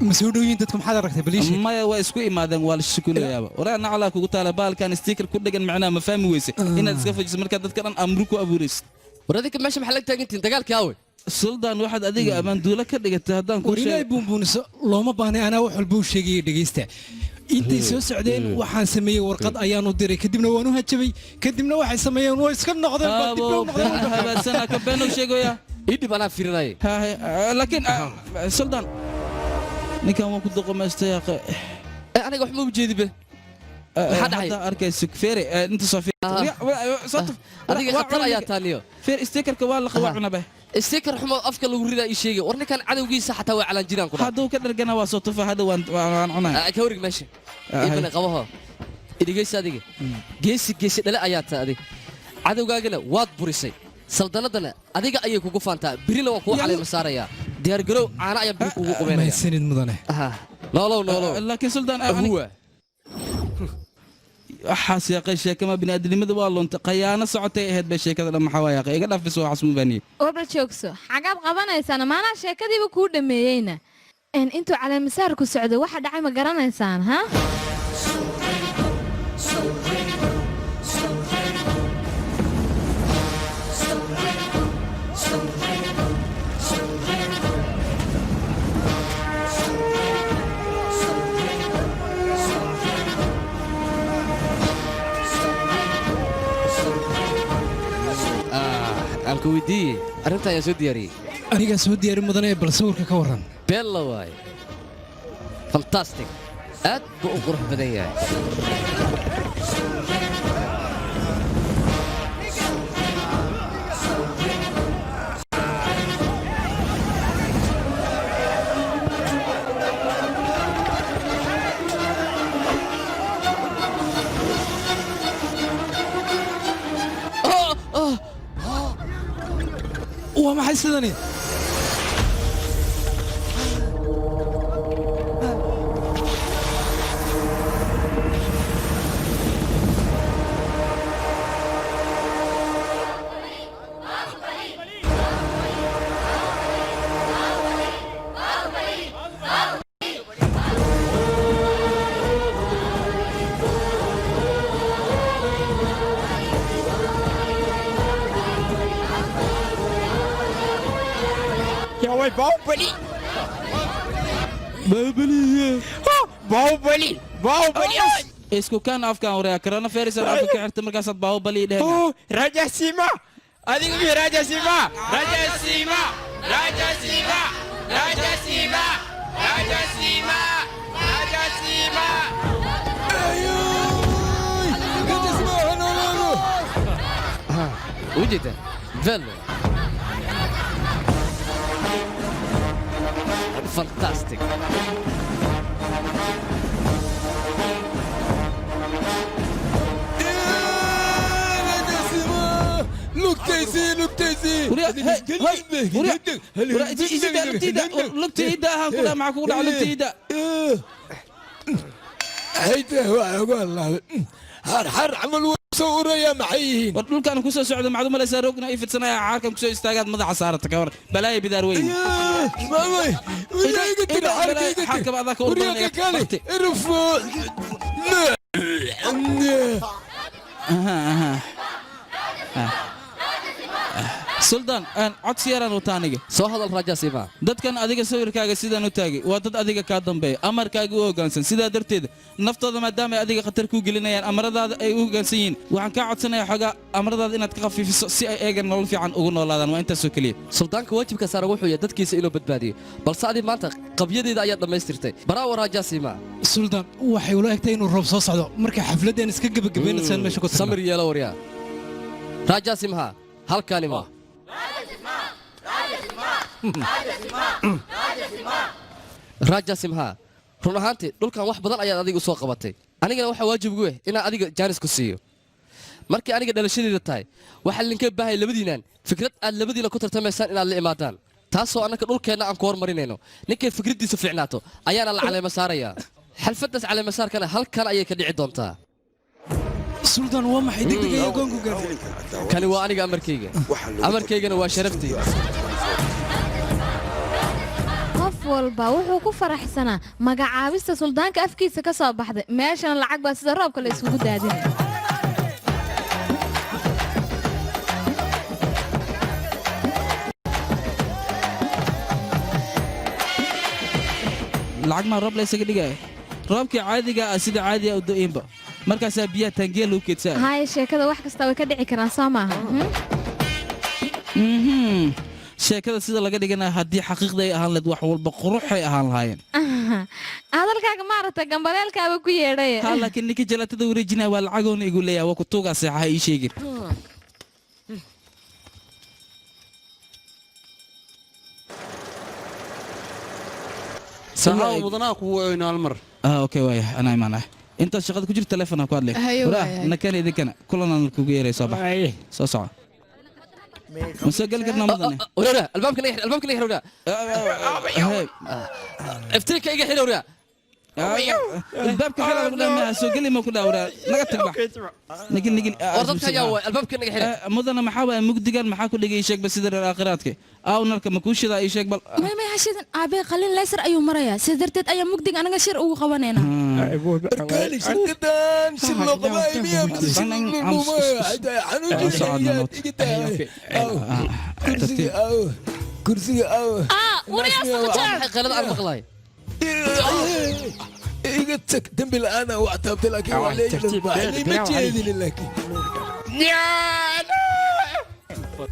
مسؤولين dadku maxaad aragtay baliish maya waa isku imaadeen waa la shukulayaaba waraana cala kugu taala baalkan sticker ku dhagan macnaa ma fahmi weyse inaad iska fajiso marka dadka dhan amru ku abuuraysid waradika meesha maxaa la taagantiin dagaalkii aaway suldaan waxaad adiga amaan duula ka dhigatay haddaan ku sheegay buunbuuniso looma baahnay anaa wax walba u sheegay dhageysta intay soo socdeen waxaan sameeyay warqad ayaan u diray kadibna waan u hajabay kadibna waxay sameeyeen way iska noqdeen baa dib loo noqdeen habaasana ka been u sheegaya idib anaa fiirinay laakiin suldaan ninkan waa ku doqomaystay aniga wax ma u jeedibe hadda arkayso feere inta soo adiga khatar ayaa taaniyo feer stickerka waa la qawaacna bah sticker xumo afka lagu ridaa ii sheegay war ninkan cadowgiisa xataa waa calan jiraan ku dhaw hadduu ka dhargana waa soo tufa hadda waan cunaa ka warig meesha ibna qabaho idigeysa adiga geesi dhale ayaa taa adiga cadowgaagana waad burisay saldanadana adiga ayay kugu faantaa birina waan kugu caleema saarayaa diyaar garow caana ayaa biri kugu qubeynaya sanid mudane noolow laakiin suldaan waxaas yaaqay sheekama bini'aadanimada waa lunta qayaano socotay ahayd bay sheekada dhan maxaa waayaaqay iga dhaafis waa xasmu baaniye waba joogso xagaad qabanaysaan maanaa sheekadiiba kuu dhameeyeyna intuu caleemasaar ku socdo waxa dhacay ma garanaysaan ha aan ku weydiiyey arrintan ayaan soo diyaariyey anigaa soo diyaarin mudane bal sawirka ka warran bella waaye fantastic aad buu u qurux badan yahay maxay sidani يا وي باوبلي باوبلي isku kaan afkaan wareega karana feerisan afka ka xirta markaasaad baahubali dhehna راجع سيما هذيك في راجع سيما راجع سيما راجع سيما راجع سيما راجع سيما راجع سيما وجدت فيلو فانتاستيك حر عمل صورة يا معين ودول كانوا كوسا سعود معلومة لا ساروقنا اي فتسنا يا عاركم كوسا استاغاد مدح صارت كور بلاي بدار وين ماما حركة بعضها كور سلطان أنا عطسيرا نوتانيجي سو هذا الرجال سيما dadkan adiga sawirkaaga sidaan u taagay waa dad adiga ka dambeeya amarkaaga u hoggaansan sidaa darteed naftooda maadaama ay adiga khatar ku gelinayaan amaradaada ay u hoggaansan yihiin waxaan ka codsanayaa xogaa amaradaada inaad ka khafiifiso si ay eegan nolol fiican ugu noolaadaan waa intaasoo keliya suldaanka waajibka saaran wuxuu yahay dadkiisa inuu badbaadiyo balse adii maanta qabyadeeda ayaad dhammaystirtay baraawo rajaa siima suldaan waxay ula egtay inuu roob soo socdo marka xafladeen iska gebagabaynaysaan meesha ku tagno samir yeelo waryaa rajaa simha halkaani ma raja simha run ahaantii dhulkan wax badan ayaad adiga u soo qabatay anigana waxaa waajib ugu ah inaan adiga jaanis ku siiyo markii aniga dhalashadeeda tahay waxaa linka baahay labadiinaan fikrad aad labadiina ku tartamaysaan inaad la imaadaan taasoo annaka dhulkeenna aan ku hormarinayno ninkay fikraddiisu fiicnaato ayaana la caleema saarayaa xalfaddaas caleema saarkana halkan ayay ka dhici doontaa suldaan waa maxay degdeg ayaa goonku gaartay kani waa aniga amarkaygana waa sharaftayda qof walba wuxuu ku faraxsanaa magacaabista suldaanka afkiisa ka soo baxday meeshan lacag baa sida roobka la isugu daadinay lacag ma roob la isaga dhigay roobkii caadiga ah sida caadiga u do'inba markaasaa biyaha taangeel u keedsaa haye sheekada wax kasta way ka dhici karaan soo maaha sheekada sida laga dhigana haddii xaqiiqda ay ahaan lahayd wax walba quruxay ahaan lahaayeen hadalkaaga maaragtay gambaleelkaaba ku yeedhay ha laakiin ninka jalaatada wareejinaya waa lacagoona igu leeyahay waa ku tuugaa seexaha ii sheegin saxaa mudanaa kugu weyno almar okay waaya anaa imaanaya intaad shaqada ku jirta telefonaa ku hadlay nakana idinkana kulanaan kugu yeeray soo bax soo soco مسا قال قلنا مدني ولا البابك نيح ولا افتيك ايجا حلو ولا البابك حلو ولا ما سو قال لي ما كنا ولا نقا تبع نقل وردك يا البابك نيح حلو مدنا ما حاول مقد قال ما حاكل لقي شيك بس يدر الاخراتك او نركب مكوش ذا اي شيك بل ما هاشيدن ابي قليل لا يسر ايو مريا سيدرتد ايا مقدق انا شر او قبانينا بركالي شددان شلو قبايمية كرسي او وريا سقطان قلد على المقلاي ايجتك دنبل انا واعتبت لك وعلي ما تجيني لك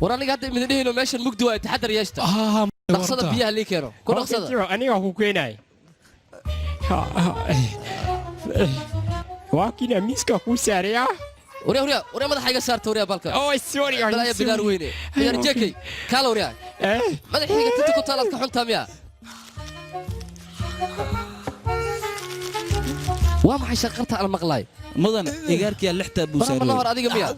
وراني قاعد من دهينو ماشي المقدو تحضر ياشتا نقصد بيها اللي كانوا كل نقصد انا هو كويناي واكينا ميسكا كوساريا وريا مدح حاجه صارت وريا بالك اوه سوري لا يا بدار ويني يا رجاكي كال وريا مدح حاجه تتكو طالت كحنتا ميا وما حشقرتها على المقلاي مدن ايجاركي اللحته ابو ساري والله نهار اديق ميا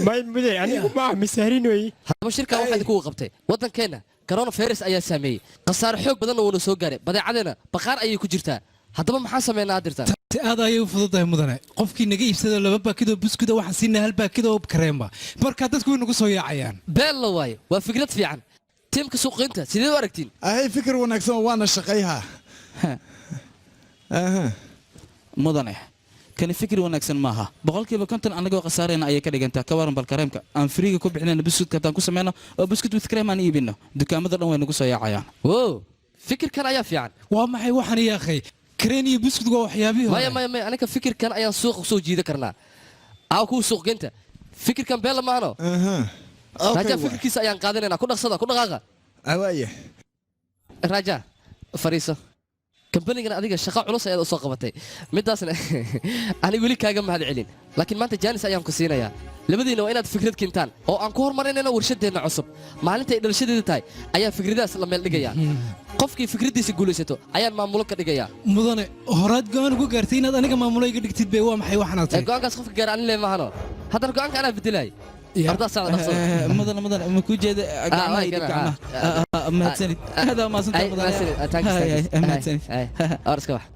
may muday anigu ma misaarinooy hadaba shirka waxa idinku qabtay wadankeena coronavirus ayaa saameeyay qasaar xoog badan oo soo gaaray badeecadeena baqaar ayay ku jirtaa hadaba maxaa sameeynaa dirta aad ayay u fududahay mudane qofkii naga iibsada 2 baakid oo buskuda waxaan siinaa 1 baakid oo kareema marka dadku nagu soo yaacayaan beel la waayo waa fikrad fiican tiimka suuqinta sidee u aragtiin ahay fikir wanaagsan waana shaqayha mudane kani fikir wanaagsan maaha boqolkiiba konton anagoo khasaarayna ayay ka dhigantaa ka waran bal kareemka aan friiga ku bixinayna buskudka haddaan ku sameyno oo buskut with cream aan iibino dukaamada dhan way nagu soo yaacayaan wow fikirkan ayaa fiican waa maxay waxaan iyo akhay kareen iyo buskudku waa waxyaabihii hore maya aniga fikirkan ayaan suuqa soo jiida karnaa aa ku suuqinta fikirkan beel maano raja fikirkiisa ayaan qaadanaynaa ku dhaqsada ku dhaqaaqa awaaye raja fariiso كمبنينا أديك الشقاء علوس يا أسوق قبتي مداسنا أنا يقولي كاجم هذا علين لكن ما أنت جانس أيام كسينا يا لبدي إنه أنا فكرة كنتان أو أنكور مرينا أنا ورشد هنا عصب ما أنت إذا الشدة تاي أيام فكرة ده لما اللي جايا قف كي فكرة دي سيقولوا ستو أيام ما ملوك اللي جايا مدن هرات جان جو قرتين هذا أنا كمان ملوك قد كتير بيوام حي وحنا جان قاس خف جران اللي ما هنا هذا الجان أنا بدلاي أرض ساعة نقص مدن مكوجة قاعنا يدقعنا ما تسند هذا ما صنت مدن ما تسند أرسك واحد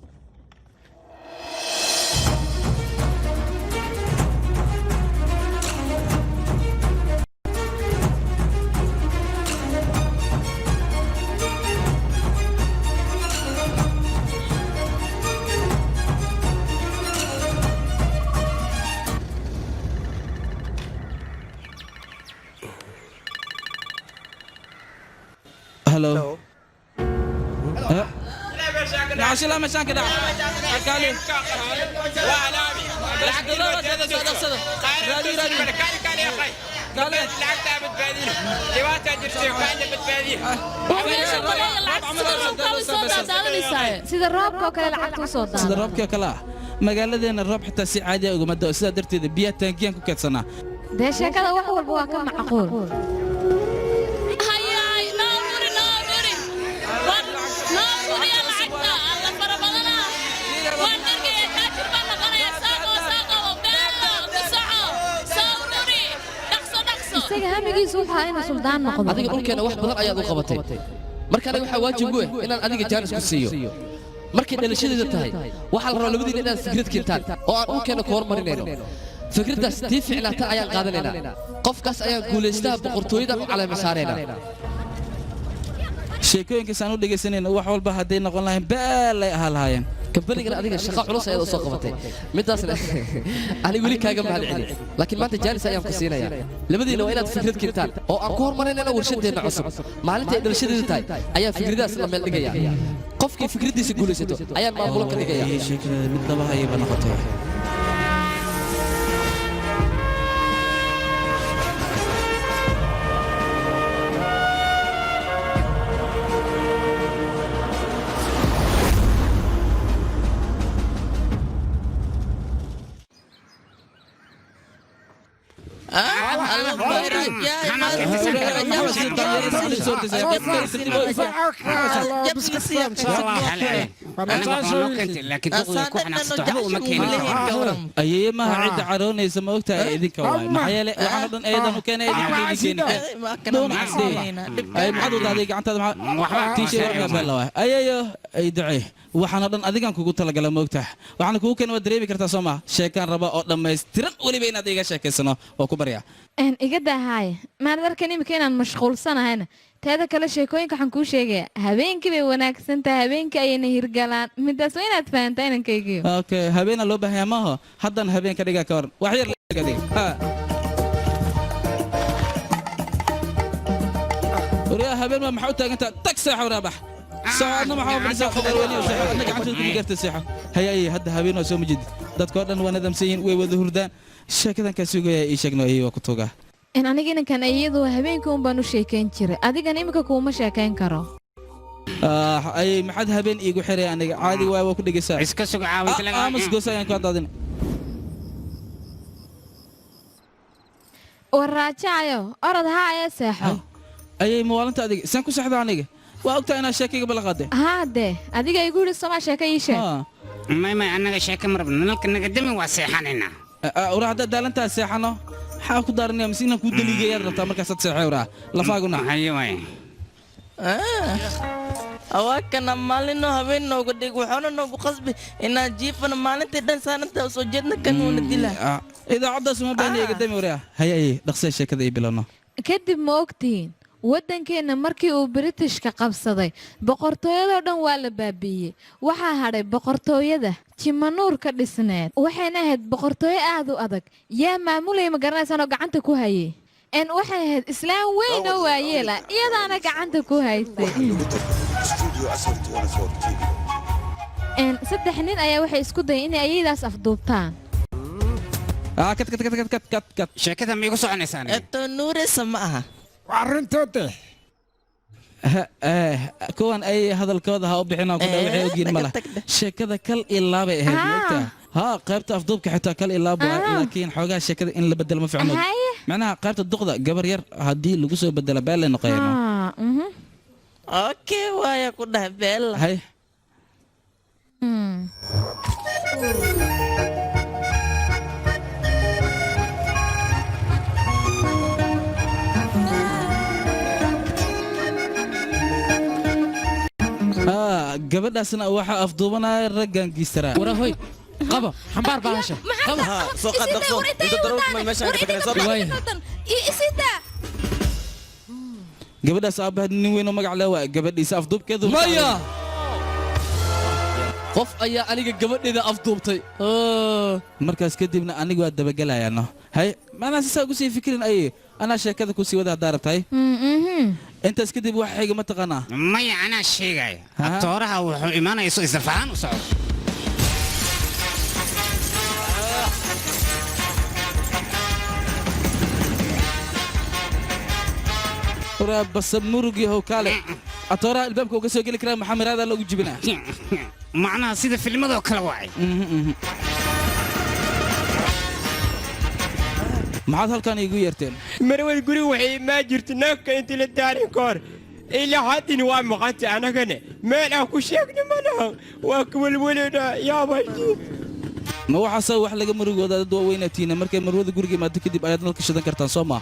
هلو نعشي لا مشان كده قالي sida roobka oo kale lacagta u soo sida roobka kale magaaladeena roob xitaa si caadi ah uga mado sida darteed biyaha taangiyan ku keedsanaa dee sheekada wax walba waa ka macquul adiga dhulkeena wax badan ayaad u qabatay marka aniga waxaa waajib u ah inaan adiga jaanis ku siiyo markay dhalashadeeda tahay waxaa la rabaa labadiina inaad fikrad keentaan oo aan dhulkeena ku hormarinayno fikraddaas tii ficnaata ayaan qaadanaynaa qofkaas ayaan guulaystaha boqortooyada u caleema saaraynaa sheekooyinkaasaan u dhegaysanayna wax walba hadday noqon lahayn baalay ahaa lahaayeen كمبنينا أديك الشقاء علوس يا أسوق قبتي مداسنا أنا يقولي كاجم هذا علين لكن ما أنت جالس أيام كسينا يا لبدي إنه أنا فكرة كنتان أو أنكور مرينا أنا ورشد هنا عصب ما أنت إذا الشدة تاي أيام فكرة ده لما اللي جايا قف كيف فكرة دي سيقولوا ستو أيام ما ملوك اللي جايا شكل من طبعا هي بنقطة أيه ما عد عروني سموكت إذنك واي ما حيله وعنا دن أيضا وكان إذن دون عسدي أي محدود هذيك عن تدم تيشي ورقة بلا أيه أي دعي waxaan dhan adigan kugu tala galay moogtahay waxaan kugu keen wadareemi kartaa Soomaa sheekan raba oo dhameystiran waliba inaad iga sheekeysano oo ku barya iga dahay ma darkan imika inaan mashquulsanahayna teeda kale sheekooyinka waxaan kuu sheegaya habeenkii bay wanaagsan tahay habeenkii ayayna hirgalaan midaas waa inaad fahantaa inankaygiyo okay habeena loo baahan maaha haddan habeen ka dhiga ka waran wax yar laga dhig وريا هبل ما محاول تاجنت تكسح ورابح ساعدنا محاول بنسا خبر ولي وسحة أنا قاعد تقول قرت السحة هي هذا هبين وسوم جديد دات كورن وانا دمسين ويوذ هردان شكلًا كسوق يشجنا أيه وقتوجا إن أنا جينا كان أيده هبينكم بنو شيكين شري أدي كان يمكن كوما شيكين كرو أي محد هبين يجو حري أنا عادي وكل جسا إسكسوق عاوي تلاقي أمس جوسا يعني كذا دين والراجعيو أرد هاي ساحة أي موالنت أدي سانكو سحدة عنيك وأكتر أنا شاكي قبل غدا هذا أديك يقول السماء شاكي يشة ما أنا شاكي مربنا لكن نقدمي وسيحاننا وراح دال أنت سيحنا maxaa ku daaranaya masiina ku daliigayaad rabtaa markaasaad seexewraa lafaaguna awaakana maalino habeen nooga dhig waxaana noogu qasbi inaan jiifana maalintii dhan saananta soo jeedna kanuuna dila idaacaddaas uma baahna iga dami waraa haye dhaqsee sheekada ii bilowno kadib ma ogtihiin waddankeenna markii uu Britishka qabsaday boqortooyadoo dhan waa la baabi'iyey waxaa hadhay boqortooyada Jimanuur ka dhisneed waxayna ahayd boqortooyo aad u adag yaa maamulay ma garanaysanoo gacanta ku hayay waxay ahayd islaam weyn oo waayeela iyadaana gacanta ku haysay saddex nin ayaa waxay isku dayeen inay ayadaas afduubtaan sheekada ma igu soconaysaan eto nuuresa ma aha arrintoode kuwan ay hadalkooda ha u bixinoo ku waxay ogyiin mala sheekada kal ilaa bay ahayd moogtaa ها قيبت أفضل كحتى كل إلا لكن حوجها شكل إن اللي بدل ما في عمود معناها قيبت الضغط جبر ير هدي اللي جسوا بدل بال إنه قيمه أوكي ويا كنا بال هاي قبل أسنا واحد أفضلنا رجع جيسترا ورا هوي قبا حمبار باشا قبا سوق الدقصو انت ضربت ما ماشي عندك فكره قبل أصابها نوين وما على واقع قبل يساف دوب كذا مايا قف أيا أنا قبل إذا أفضوبتي مركز كدينا أنا قاعد دبقلها يعني هاي ما أنا أساسا أقول فكرين أي أنا شيء كذا كوسي وده دارت هاي أنت اسكدي واحد حاجة ما تقنا مايا أنا شيء جاي أطورها وإيمانا يسوي إسرفان وصعود بس مرقي هو كاله أتورا الباب كوكسي يقول لك محمد هذا لو جبنا معناها سيدة في المدى وكلا واعي ما عاد كان يقول يرتين مروي يقولي وحي ما جرت ناك انت للدارين كور إلا حد نوام مقاطع أنا كنا ما أكو شيء منها وأكمل ولد يا بجي ما هو حسوا وحلا مرقي هذا دوا وينتينا مركب مرود يقولي ما تكذب أيضا الكشدان كرتان صوما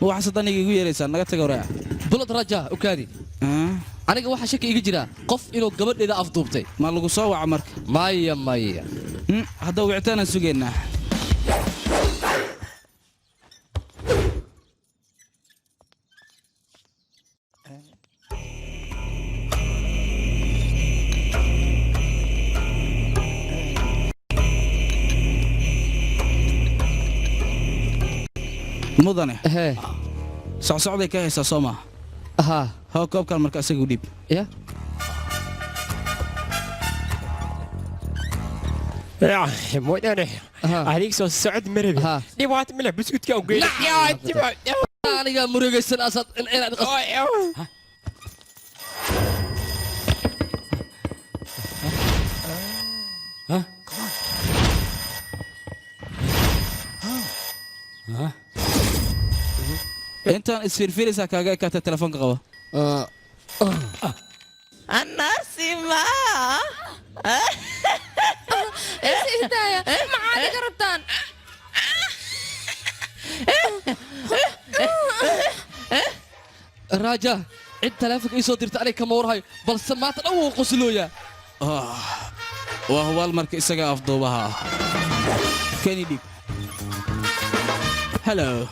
هو حسدان يقول يا ريسان نقطة قرية بلد رجاء وكادي أنا واحد شك يجي جرا قف إنه قبل إذا أفضوبتي ما لقوا صوا عمرك مايا هذا وعتنا سجينا مدنه صعصعدي كهيسا صوما هو كوب كان مركز يقوليب يا مدنه عليك سو سعد مربي نبغى ملح بسكوت كوجي يا تبع أنا قام مريق السنة أصلا إن أنت اسفير ساكا كات التلفون قهوة أنا سيما إيش هدايا ما عاد قربتان راجا عد تلافك إيش صدرت عليك مورهاي بل سمعت أول قسلويا وهو المركز سجى أفضلها كان يديك هلو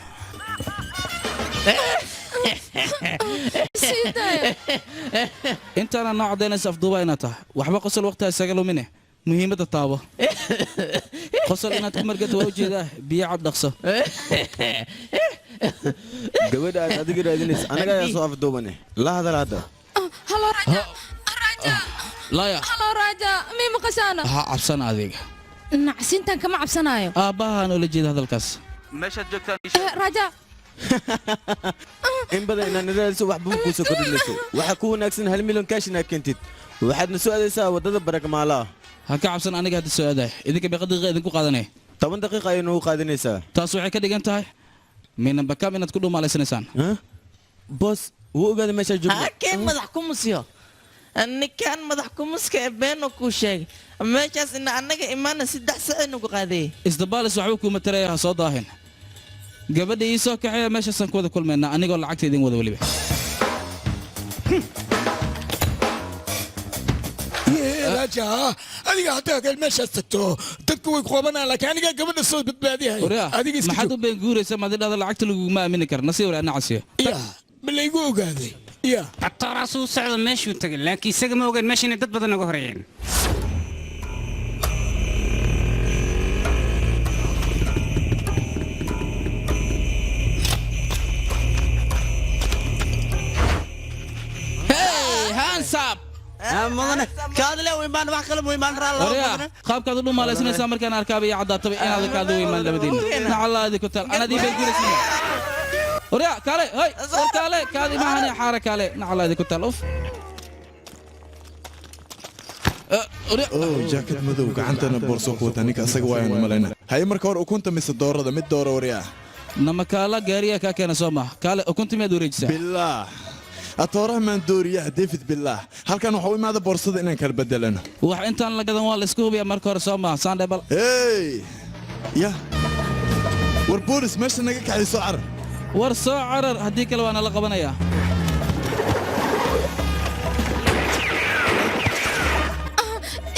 انت انا نوع دينس افضوبا انتا وحبا قصل وقتها سجلوا منه مهمة الطابة قصل انا تمرقت وجهه بيع عبد اقصى قبل ادق رادينيس انا قاعد اسوق افضوبني لا هذا هلا راجا راجا لا يا هلا راجا مين مقسانا عبسنا هذيك نعسينتان كما عبسنايو اباها انا اللي جيد هذا الكاس مشى جوكتان راجا إن بدأ إن ندرس واحد بوكوسو كدلسو وحكون أكسن هالمليون كاش ناكنتيت واحد نسوء هذا سوا وده برك معلا هكا عبسن أنا قاعد السؤال ده إذا كان بقدر غير إذا قادني 8 دقيقة إنه قادني سا تاسوعي كده جنت هاي من بكام إن تكونوا مع لسنسان ها بس هو قاعد ماشي جوا كان مدحكم مسيو أني كان مدحكم مسك بينه كوشي ماشي إن أنا إيمان 6 ساعة إنه قادي إستبال سوحوكم متريها صداهن gabadha ii soo kaxeeya meeshaasaan ku wada kulmaynaa anigoo lacagta idin wada weliba raja adiga hataa kal meeshaas tagto dadku way qobanaan laakiin aniga gabadha soo badbaadihay adiga maxaad u been guuraysa madidhada lacagta laguguma aamini kara nasiib wala nacasiyo ya malaygu ogaaday ya atooraasuu socdo meeshuu tagay laakiin isaga ma ogaan meesha inay dad badan uga horeeyeen hansab mudane kaadle u imaan wax kale mu imaan raala qaabkaad u dhumaalaysanaysaa markaan arkaaba iyo caddaataba inaad kaadu u imaan labadiina nacallaadi ku taal anadii bay guraysiin وريا كالي هاي كالي كالي ما هني حارة كالي نعلا هذه كنت ألف جاكيت مذوق عندنا بورصوق وتانيك أسقوا أنا ملنا هاي مركور وكنت مس الدورة ده مد دورة وريا نما كالا جاريا كأنا سوما كالي وكنت ما دوريجسا بالله أتوره من دوريا ديفيد بالله هل كانوا حوي ماذا بورصة إننا كالبدلنا وأنت أنا لقدام والسكوب يا مركور سوما ساندبل هاي يا وربوليس ماشي نجيك على سعر ورسو عرر هديك لو أنا لقبنا يا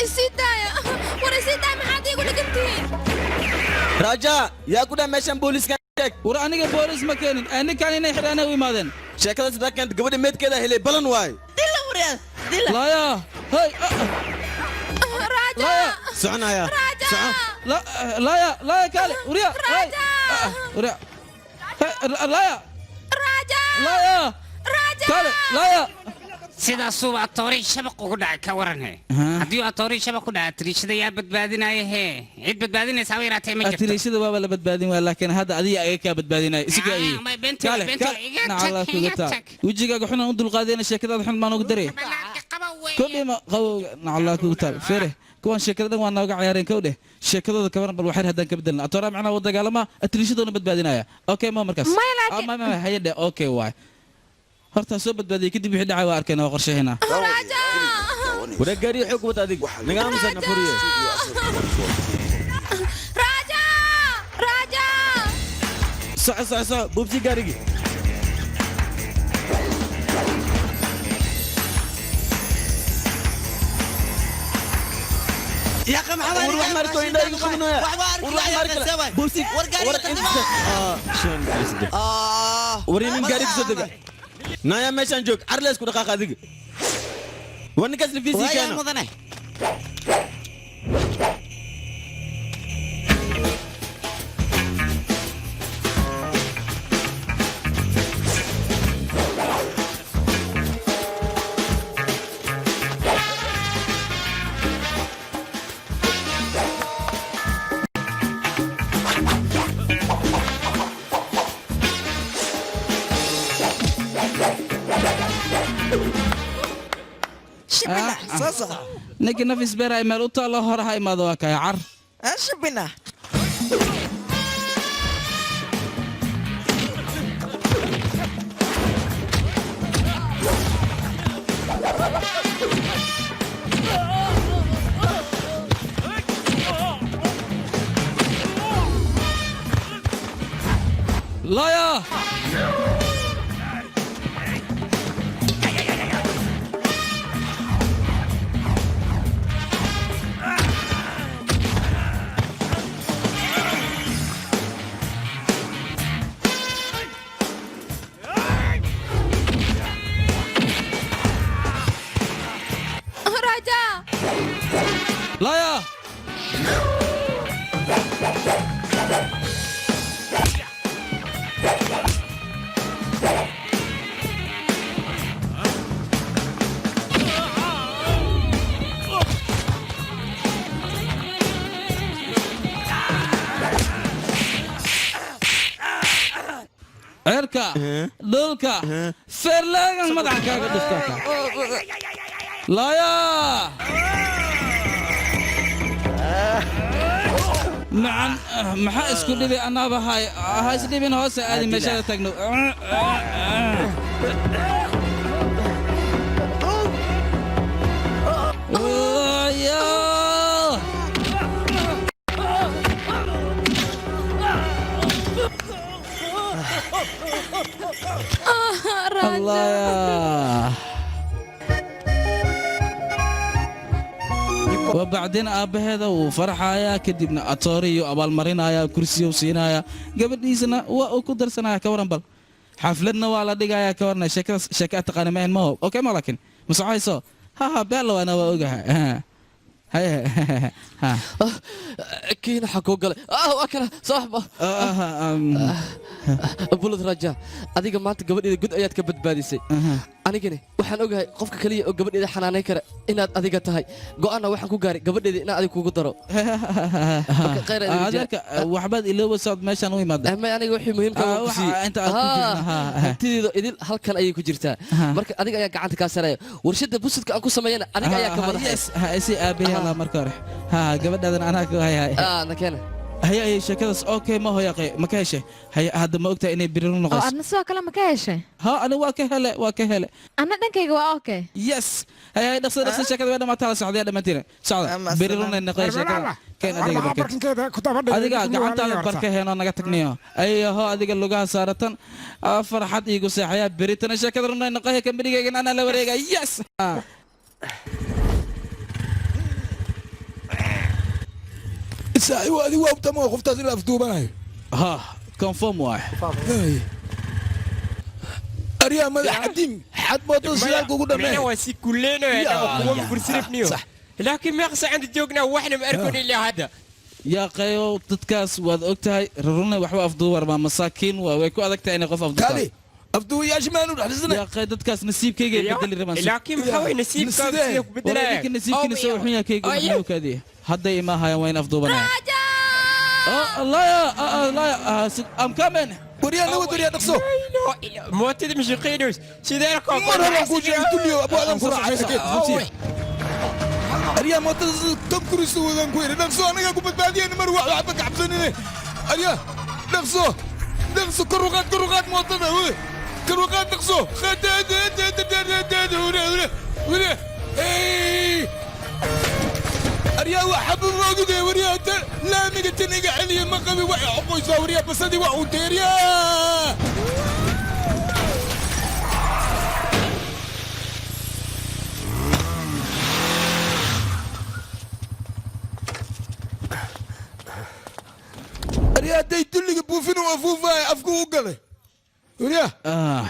السيدايا ورسيدايا ما حد يقول لك انتين راجا يا كودا ماشان بوليس كانك وراني بوليس مكان أنا كان هنا يحرنا ويمادن شكلها سباك كانت قبل ميت كذا هلي بلن واي ديلا وريا ديلا لا يا هاي راجا لا يا سعنا يا راجا لا لا يا لا يا كالي وريا راجا وريا لا يا راجا لا يا راجا كالي لا يا sidaasuu atooray shabaq ugu dhacay ka waran he haddii atooray shabaq ku dhacay tiriishada yaa badbaadinaya hee cid badbaadinaysa haba yaraatee ma jirto tiriishada waaba la badbaadin waa laakiin hadda adiga ayaga kaa badbaadinaya isiga ayay wejigaaga xunan u dulqaadayna sheekadaada xun baan ugu daray kodhima qabowga nacalaa kugu taal fere kuwan sheekada dhan waa nooga ciyaareen kow dheh sheekadooda kabaran bal waxyar haddaan ka bedelna atooraa macnaha u dagaalama tiriishadoona badbaadinaya okay ma markaas hayadhe okay waay horta soo badbaadiyay kadib wixii dhacay waa arkayna waa qorshahayna wada gaari xoog wada adig naga aamusana furiye راجا راجا صح بوبسي gaarigi يا اخي محمد وروح مرتو عندك يقولون وروح مرتو بوبسي وريني gaarigi صدق نايا ماشان جوك عرلس كو دقاقه دغ ونكس الفيزي كان مدنه ninka nafis beer ay meel u taalo hore ha imaado waa kaya car shibina لا يا لا يا عركة دولكا فيرلاغن مدعك كاغا دفتاكا لا يا معن maxaa isku dhibi anaba ha isdhibin hoose aadi meeshada tagno الله وبعدين هذا وفرحايا كدبنا أطوري وأبال مرينايا كرسي وسينايا قبل ديسنا وأقدر سنايا كورن بل حفلتنا وعلى دقايا كورنا شكا تقاني مين ما هو أوكي ما لكن مسعاي سو ها بيلو أنا وأوجها هاي ها كينا حكوا قال وأكله صاحبه بولد رجال أديك ما أنت قبل إذا قد أيات كبد باديسي أنا كني وحنا أوجها قفك كلي قبل إذا حناني كره إن أديك تهاي قانا وحنا كوجاري قبل إذا إن أديك كوجدرو غير هذاك وحباد اللي هو صاد ماشان وين ماذا أما أنا وحي مهم كوجسي أنت إذا هل كان أي كوجرتا مرك أديك أياك عند كاسرة ورشد بوسط أنكو سمينا أديك أياك كمرة يس هاي أبي هلا مركارح ها قبل هذا أنا هاي أنا كنا هي شكلس اوكي ما هو يقي ما كاشه هي هذا ما وقتها اني بيرون نقص أنا سوا كلام ما كاشه ها انا واكهله أنا دنكيغ waa okay يس هي دقص شكل وين ما تعال سعوديه دمتينا سعود بيرون نقاش كان اديك adiga gacantaada barka heeno naga tagniyo ayaho adiga lugaha saaratan farxad iigu seexaya beritana sheekada runay naqahay kambanigayga ana la wareegay yes ساعي وادي وقت ما خفت أزيل أفتوبنا ها كونفورم واحد أريا ما حديم حد ما توصل كوكودا ما أنا واسي كلنا أنا أقوم برسلفني صح لكن ما يقص عند جوجنا وإحنا مأركون إلا هذا يا قيو تتكاس واد أكتاي ررونا وحوا أفضوار ما مساكين ويكو أذك تاني قف أفضوار أفضو يا شمال حزنا يا قيد تتكاس نسيب كيجي بدل الرمان لكن حوي نسيب كيجي بدل لكن نسيب كي نسوي حنيا كيجي كذي هذا ما هاي وين أفضو بنا الله يا I'm coming وريا نو وريا نقصو ما تدري مش قينوس سيدارك مرة كوجي تولي أبو آدم فرع عايزك أريا ما تنزل توم كروز وذن كوير نقصو أنا قاعد بعدين أنا مروح أحبك عبسني أريا نقصو كروغات ما تنا كروغات نقصو وريا أريا وحب الرقود وريا لا مقتني قاعد ما قبي وعي عقوي وريا بس هذه وعود يا أريا ديت اللي بوفين وأفوفا أفكو وقله وريا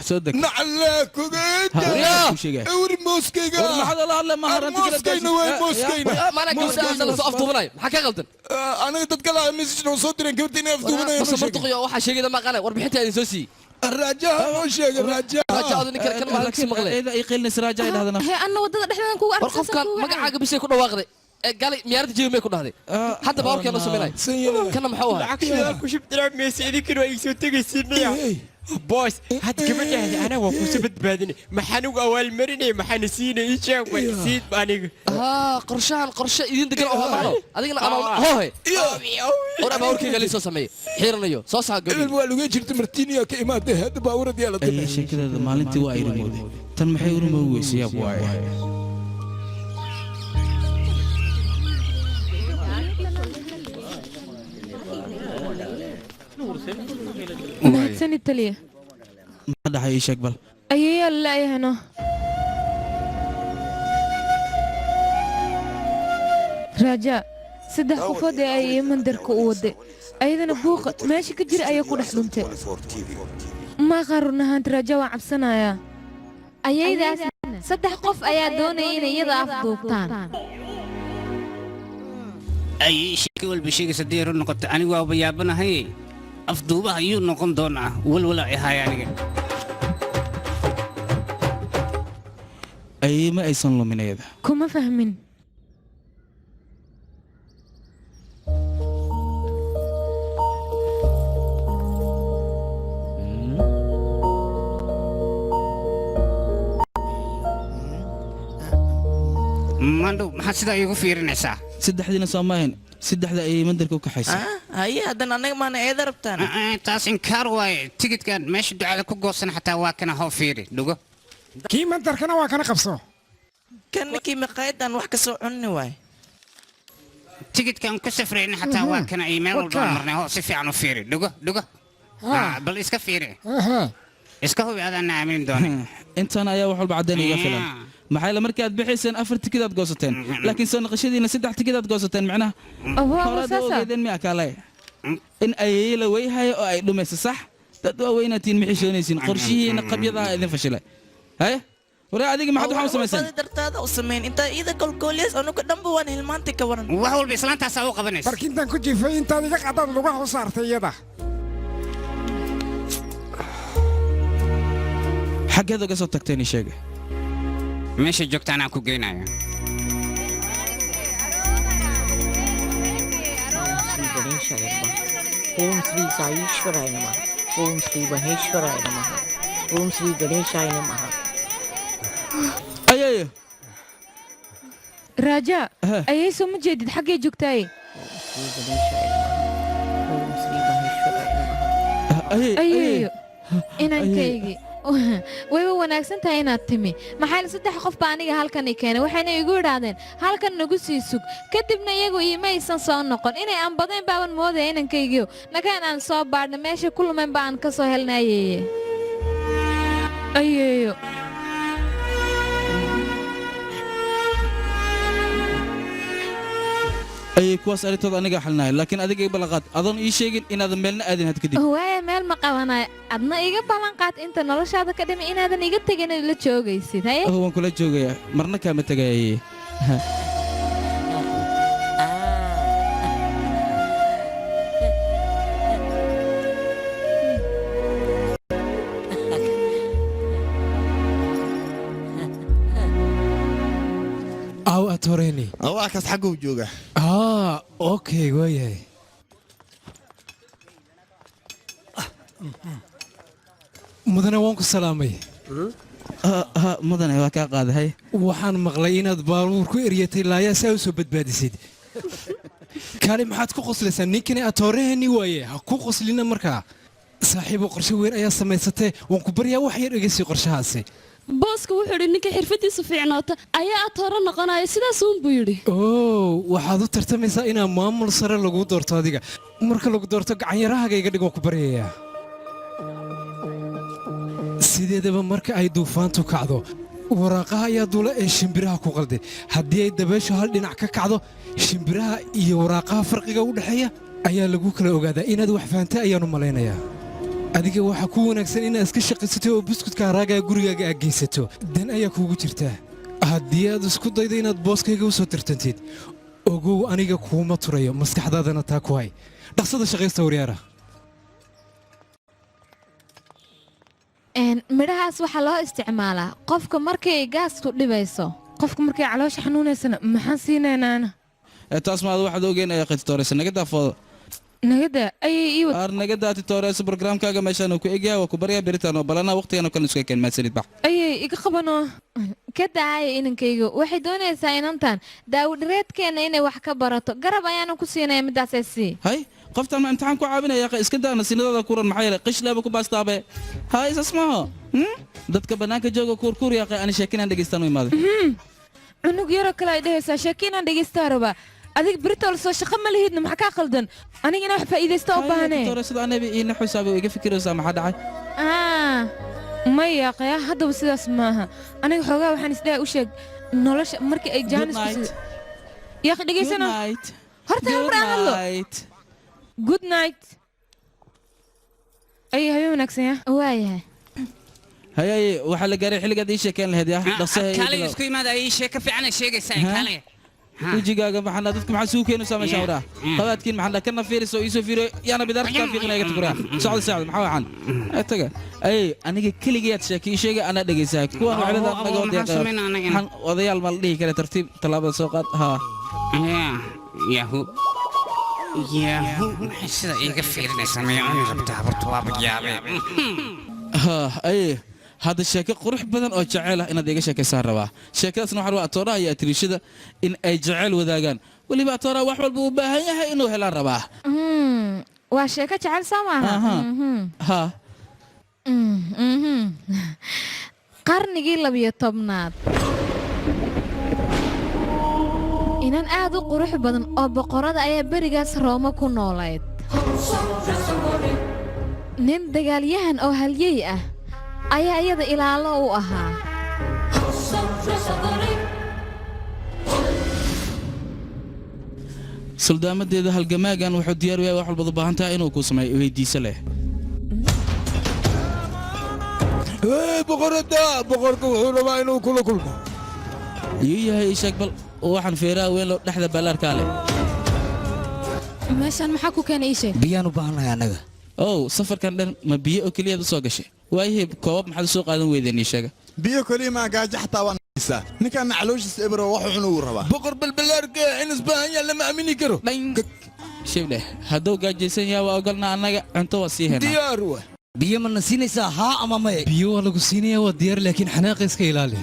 صدق نعلاك وريا وري موسكيغا ما حد الله ما هرنت موسكينا وين موسكينا ما أنا قلت أنا صفت بناي ما حكى غلطن أنا تتكلم مسج نصدر كبرتني أفضل بناي بس منطقي واحد شيء كذا ما قال وربحتي هذه سوسي الرجاء مش الرجاء أظن كان ما لك مغلي إذا يقلني سراجا إلى هذا هي أنا ودنا إحنا نكون ورقم كان ما عاقب بيصير كنا واخذ قال لي ميارد جيبي ما يكون هذا حتى باور كانوا سميناي كنا محوها عكسنا كوشب تلعب ميسي ذيك كانوا يسوتك السنية بوس هاد كمان يعني أنا وفوسبت بعدين ما حنو أول مرني ما حنسينا إيش ونسيت باني قرشان يدين دقيقة أوه هذيك أنا هاي أنا باور كي قال لي صوص مي حيرنا يو صوص حق الموالو جرت مرتيني كإمات هذا باور ديالك أي شيء كذا مالنتي وايد مودي تنمحي ورمويس يا بواي mahadsanid taliya ma dhaxay ii sheeg bal ayayaa la'yahana raajaa saddex qofood ee ay mandarka u waday ayadana buuqa meesha ka jira ayaa ku dhex dhuntay ma qarun ahaanta raajaa waan cabsanayaa ayaydaas saddex qof ayaa doonaya inay iyada afduubtaan ay sheeki walba sheegaysa diyaar u noqotay anigu waa yaabanahay afduubaha ayuu noqon doonaa walwala ahay aniga ay ma aysan luminayda kuma fahmin mandhow maxaad sidaa iigu fiirinaysaa saddexdiina soomaahin saddexda ayay mandarka u kaxaysay haye haddana anaga maana eeda rabtaan taas inkaar waaye tigidkan meesha ducada ku goosan xataa waa kana hoo fiiri dhugo kii mandarkana waa kana qabso kan ninkii maqaayadan wax ka soo cunni waay tigidkan ku safrayna xataa waa kana ay meel walba marnay hoo si fiican u fiiri dhugo bal iska fiiri iska hubi adaan aaminin doonay intaan ayaa wax walba caddayn iga filan maxay la markii aad bixayseen 4 tikid aad goosateen laakiin soo naqashadiina 3 tikid aad goosateen macnaha horada ogeedeen miyaa kale in ay la weyhayo oo ay dhumayso sax dad waa weynaatiin mixishoonaysiin qorshihiina qabyadaha idin fashilay haye waraa adiga maxaad waxa u samaysan dartaada u sameyn inta ida golgolias anuga dhanba waan hilmaanti ka waran wax walba islaantaas u qabanaysa barkintan ku jiifay intaad iga qadaad lagu hoos saartay iyada xageed uga soo tagteen sheega meesha joogtaan aan ku geynayo ओम श्री साईश्वराय नमः ओम श्री महेश्वराय नमः ओम श्री गणेशाय नमः ayeeyo raaja ayay soo ma jeedid xaggee joogtaay ayeeyo inankaygi wayba wanaagsan tahay inaad timi maxaa la 3 qof baa aniga halkan i keenay waxayna igu idhaahdeen halkan nagu sii sug kadibna iyagu imaysan soo noqon inay aan badayn baaban moodaya inankaygiyo nakaan aan soo baadhna meesha ku lumayn baa aan ka soo helnaayeye ayeeyo ayay kuwaas arintooda aniga xalinahay laakiin adiga i ballanqaad adoon ii sheegin inaadan meelna aadin had kadib waaya meel ma qabanayo adna iga ballanqaad inta noloshaada ka dhimi inaadan iga tegin la joogaysid haye waan kula joogayaa marna kaama tegayay aw atoreni waa kaas xaguu jooga okay waayahay mudane waan ku salaamay mudane waa kaa qaadahay waxaan maqlay inaad baabuur ku eryatay laayaa saa u soo badbaadisid kaali maxaad ku qoslaysaa ninkani atoorahani waaye ha ku qoslina markaa saaxiibo qorshe weyn ayaa samaysatee waan ku baryaa wax yar egasii qorshahaasi booska wuxuu yidhi ninka xirfadiisu fiicnaata ayaa atooro noqonaya sidaas uunbuu yidhi waxaad u tartamaysaa inaa maamul sare lagu doorto adiga marka lagu doorto gacanyarahaaga iga dhig waan ku baryayaa sideedaba marka ay duufaantu kacdo waraaqaha ayaa duula ee shimbiraha ku qalday haddii ay dabeeshu hal dhinac ka kacdo shimbiraha iyo waraaqaha farqiga u dhexeeya ayaa lagu kala ogaadaa inaad wax fahantay ayaan u malaynayaa adiga waxaa ku wanaagsan inaad iska shaqaysato oo buskudka haraagaa gurigaaga aad geysato dan ayaa kuugu jirtaa haddii aad isku daydo inaad booskayga u soo tartantid ogow aniga kuuma turayo maskaxdaadana taa ku hay dhaqsada shaqaysta waryaara midhahaas waxaa loo isticmaalaa qofka markay gaasku dhibayso qofka markay caloosha xanuunaysana maxaan siinaynaana taas maad waxaad ogeyn ayaa qaytitooreysa naga daafoodo nagada ayay ii ar nagada titooreysa barnaamijkaaga meeshaan uu ku egyahay waa ku baryaa beritaan oo balana waqtigan kan isku keen maasanid bax ayay iga qabanoo ka daaya inankayga waxay doonaysaa inantan daawudhareedkeena inay wax ka barato garab ayaana ku siinaya midaasay sii hay qoftan ma imtixaan ku caabinaya iska daana sinadada kuran maxaa yeelay qishleeba ku baastaabe hay isas maaho dadka bannaanka jooga kuurkuur yaaqay ani sheekinaan dhegaystaan u imaaday cunug yaroo kale ay dhehaysaa sheekinaan dhegaystaa rabaa adiga britol soo shaqo ma lihidna maxaa kaa qaldan anigana wax faa'iidaysta u baahane sida anabi iina xusaabi iga fikiraysaa maxaa dhacay maya qaya haddaba sidaas maaha aniga xoogaa waxaan isdhahay u sheeg nolosha markii ay jaanis yaaq dhegaysana horta amar aan hadlo good night ayay habeen wanaagsan ya waayahay hayay waxaa la gaaray xilligaad ii sheekeen lahayd yaa kaalay isku imaada ay sheeko fiican ay sheegaysaa kaalay wejigaaga maxaa dadka maxaa suu keenaysaa meesha waraa qabaadkiin maxaa kana fiiriso iisoo fiiro yaana bidaarka ka fiiqinaya tukuraa socod socod maxaa waxaan taga ay aniga kaligeed sheekay sheegay ana dhageysaa kuwa wacdada naga wadayaa odayaal ma la dhihi kara tartiib talaabada soo qaad ha yahu sida iga fiirinaysa mayaan rabtaa horta waa badyaabay ay هذا الشيء قروح بدن أو جعله إن ديجا شيء كسر رباه شيء كذا سنوحر وأتورا هي أتريشة إن أي جعل وذاقان واللي بأتورا وحول بوباه هي إنه هلا رباه وشيء كجعل سماها ها قرن جيل بيطبنات إن أعدو قروح بدن أو بقرة أي برجاس روما كنوليد نين دجاليهن أو هالجيئة ayaa iyada ilaalo u ahaa. suldaamadeeda halgamaagan wuxuu diyaar u yahay wax walbad u baahan tahay inuu ku sameeyo weydiiso leh. boqorada boqorka wuxuu rabaa inuu kula kulmo. yuu yahay sheeg bal waxaan feeraha weyn loo dhexda ballaarka leh. meeshan maxaa ku keenay sheeg? biyaan u baahanahay anaga. safarkan dhan ma biyo oo kaliya soo gashay? waayay koobab maxaad soo qaadan weydeen sheega? biyo kaliya ma gaajo xataa waan haysaa. ninkan calooshiisa ibro wax cunuu rabaa. boqor balbalaarka in isbaahan yaa lama aamini karo. sheebdhe hadduu gaajaysan yahay waa ogolna annaga cunto waa sii heynaa. diyaar wa biyo ma na siinaysaa haa ama maya? biyo waa lagu siinayaa waa diyaar laakiin xanaaqa iska ilaali.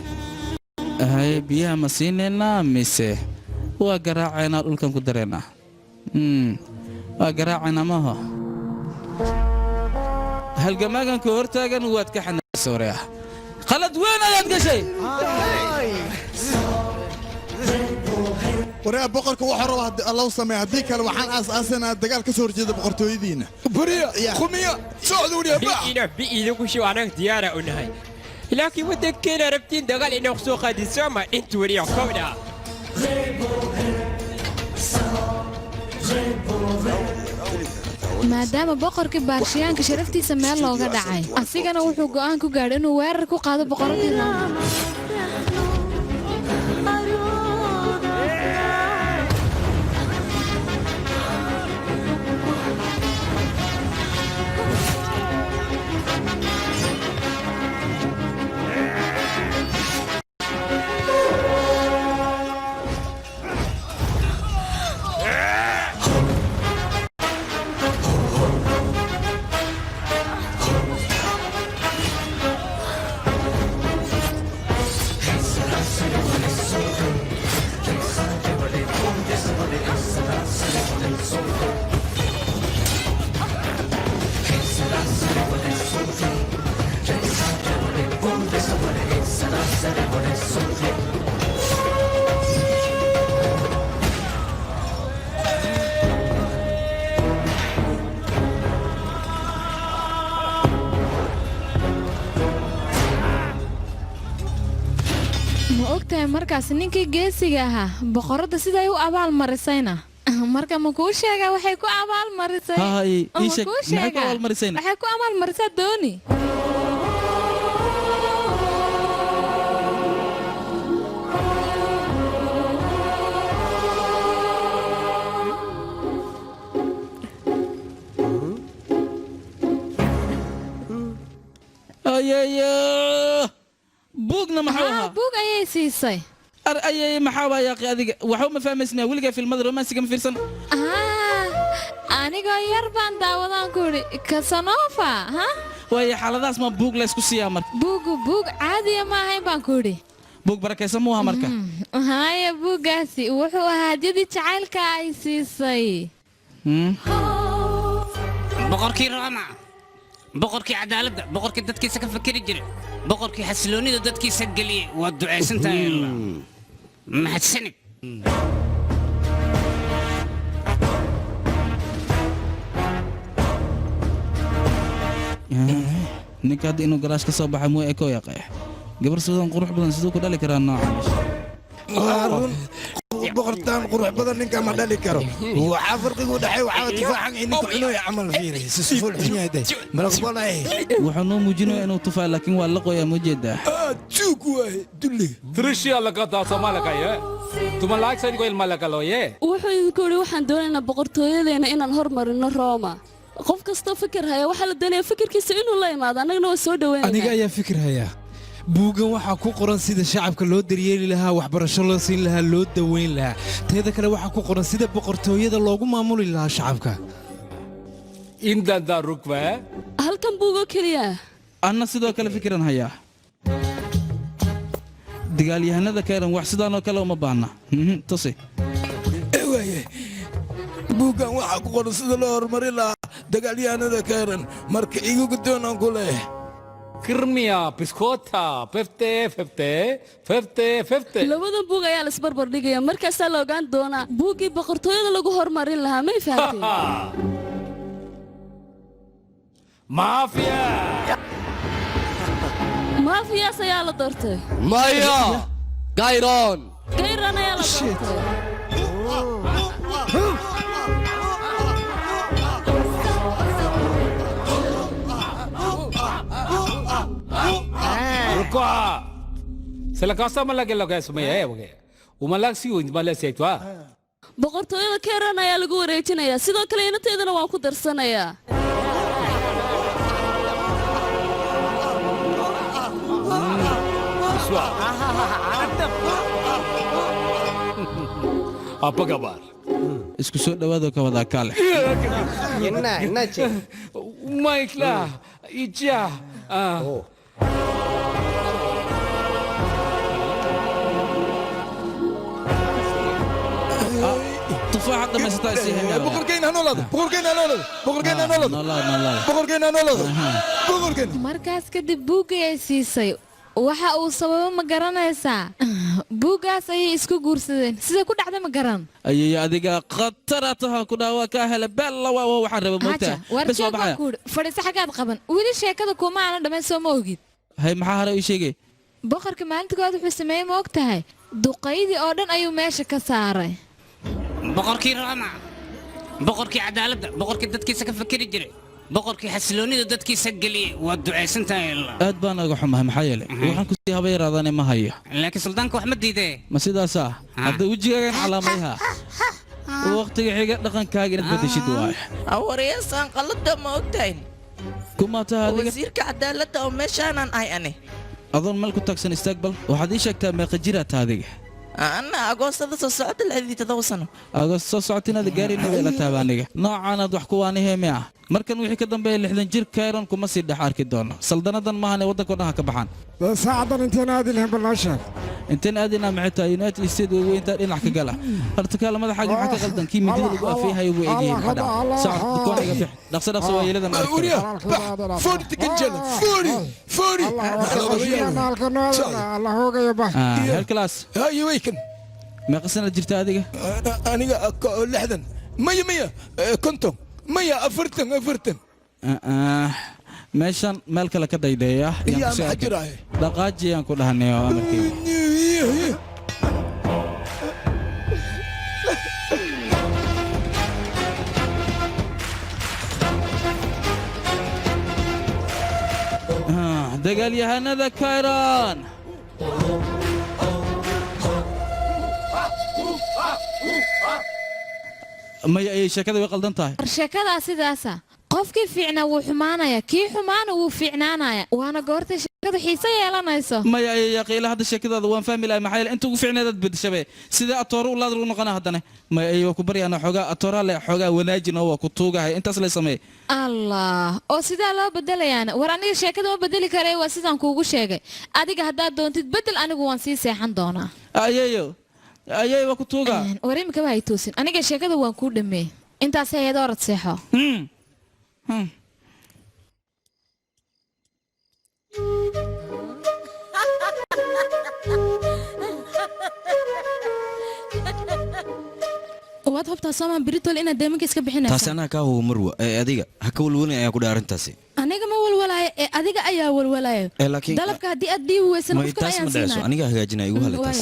biyaha ma siinaynaa mise waa garaacaynaa dhulkan ku dareennaa? waa garaacaynaa maaha. halgamaagan ku hortaagan waad ka xanaaqaysa wareah. qalad weyn ayaad gashay. wareah boqorka wuxuu rabaa allow sameey haddii kale waxaan aasaasanaa dagaal ka soo horjeeda boqortooyadiina. buriya khumiya socda wariya bi'iina ku soo anag diyaara u nahay laakiin waddankeena rabtiin dagaal inoo soo qaadiso ma inta wariya kowda. maadaama boqorkii baarshiyaanka sharaftiisa meel looga dhacay asigana wuxuu go'aan ku gaadhay inuu weerar ku qaado boqoradii Roma. markaas ninkii geesiga ahaa boqorada siday u abaal marisayna marka ma kuu sheegaa waxay ku abaal marisay waxay ku abaal marisaa dooni buugna maxuu ahaa buug ayay siisay ayay maxaa waa yaaqi adiga waxba ma fahmaysnaa weligaa filmada romansiga ma fiirsan anigoo yar baan daawadaan ku idhi kasanova waayo xaaladahaas ma buug laysku siiyaa marka buug caadiya ma ahayn baan ku idhi buug barakaysan muu ahaa marka haya buuggaasi wuxuu ahaa hadyadii jacaylka ay siisay boqorkii Roma boqorkii cadaaladda boqorkii dadkiisa ka fakari jiray boqorkii xasiloonida dadkiisa geliyay waa ducaysantahay mahadsanid ninka hadda inuu garaash ka soo baxay muu eko yaqee gabar sidan qurux badan siduu ku dhali karaa noocan boqortaan qurux badan ninka ma dhali karo waxaa farqigu dhaxay waxaa tufaaxan inuu cunoy amal fiiri siful xinyaade malaqbalay wuxuu noo muujinayaa inuu tufaa laakiin waa la qoyaa ma jeedaa juug waay dulli drishiya laga daasa malakaya tuma laag sayid go'il malakaloye wuxuu idinku yiri waxaan doonaynaa boqortooyadeena inaan hormarino Roma qof kasta fikir haya waxa la doonayaa fikirkiisa inuu la imaado annagana waa soo dhaweynaa aniga ayaa fikir haya buugan waxaa ku qoran sida shacabka loo daryeeli lahaa waxbarasho loo siin lahaa loo daweyn lahaa teeda kale waxaa ku qoran sida boqortooyada loogu maamuli lahaa shacabka indanda rukba halkan buugo keliya anna sidoo kale fikiran hayaa dagaalyahanada keenan wax sidaanoo kale uma baahna tusi buugan waxaa ku qoran sida loo horumari lahaa dagaalyahanada keenan marka igu guddoonaan ku leh kirmiya biskota 50 labada buug ayaa la isbarbar dhigaya markaasaa la ogaan doonaa buuggii boqortooyada lagu horumarin lahaa may fahamteen mafia maafiyaas ayaa la doortay maya gayron gayron ayaa la doortay Se la casa mala que lo que es me porque uma lag si un mala se tua boqortooyada Karen ayaa lagu wareejinayaa sidoo kale inateedana waan ku darsanayaa apa kabar isku soo dhawaado ka wada kale inna che Michaela ija tufaaxa dhamaystaasi boqorkeena noloda markaas kadib buugga ay siisay waxa uu sababo ma garanaysaa buuggaas ayay isku guursadeen siday ku dhacday ma garan ayay adiga khatara taha ku dhaawaa ka hela bella waa waxaan raba moogtaa bas waa baxaya fadhiisa xagaad qaban weli sheekada kuma aanan dhamayn soo ma ogid hay maxaa hore ii sheegay boqorka maalintigood wuxuu sameeyey ma og tahay duqaydii oo dhan ayuu meesha ka saaray boqorkii Roma boqorkii cadaaladda boqorkii dadkiisa ka fakiri jiray boqorkii xasiloonida dadkiisa galiyay waa ducaysantahay aad baan uga xumahay maxaa yeelay waxaan ku sii haba yaraadaan ma hayo laakiin suldaanka wax ma diidee ma sidaas ah hadda wejigaagan calaamayha waqtiga xiga dhaqankaaga inaad bedeshid waay awariyasaan qalada ma ogtahay kuma tahay wasiirka cadaaladda oo meeshaanan ay ane adoon meel ku taagsan istaaqbal waxaad ii sheegtaa meeqa jiraad taadiga أنا أقصد الصوت الذي تدوسنه أقصد صوت هذا جاري نبيل تابانية نوعنا ضحكواني هي مياه مركن وحي كدن بين لحدن جير كايرون كما سيد حارك الدون سلطنة ما هني ودك ونها كبحان ساعدنا انت نادي لهم بالنشر انت نادينا معتا يونايتد ستيت وانت دينا حكى قاله ارتكال ماذا حاجه حكى غلطن كي مدير لو فيها يبو ايدي حدا ساعد كون يفتح نقص نقص ويلد ما فوري تكنجل فوري الله هو يبا هالكلاس هاي ويكن ما قصنا جرت هذه انا لحدن مية كنتم مية أفرتن meeshan meel kale ka daydeeya dhaqaaji aan ku dhahanayo amarkii dagaalyahanada Kairon maya ay sheekada way qaldan tahay sheekada sidaasa qofkii fiicna wuu xumaanaya kii xumaana wuu fiicnaanaya waana goorta sheekadu xiiso yeelanayso maya ay yaqiila hadda sheekadaada waan fahmi lahay maxay inta ugu fiicneedad bedeshabe sida atooro u laad lagu noqona haddana maya ay ku baryaana xogaa atoora le xogaa wanaajin oo ku tuugahay intaas la sameey allah oo sidaa loo bedelayaana war aniga sheekada ma bedeli karay waa sidaan kuugu sheegay adiga haddaad doontid bedel anigu waan sii seexan doonaa ayeeyo ayay waa ku tuuga war imika waa ay toosin aniga sheekada waan kuu dhameey intaas hay'ad orad seexo waad hubtaa soomaan biritol inaad deemanka iska bixinayso taasi anaa kaa huwa marwa ee adiga ha ka walwalin ayaa ku dhahay arrintaasi aniga ma walwalaayo ee adiga ayaa walwalaayo dalabka haddii aad dhiibi weysana qof kale ayaan siinaya aniga hagaajinaya igu hale taas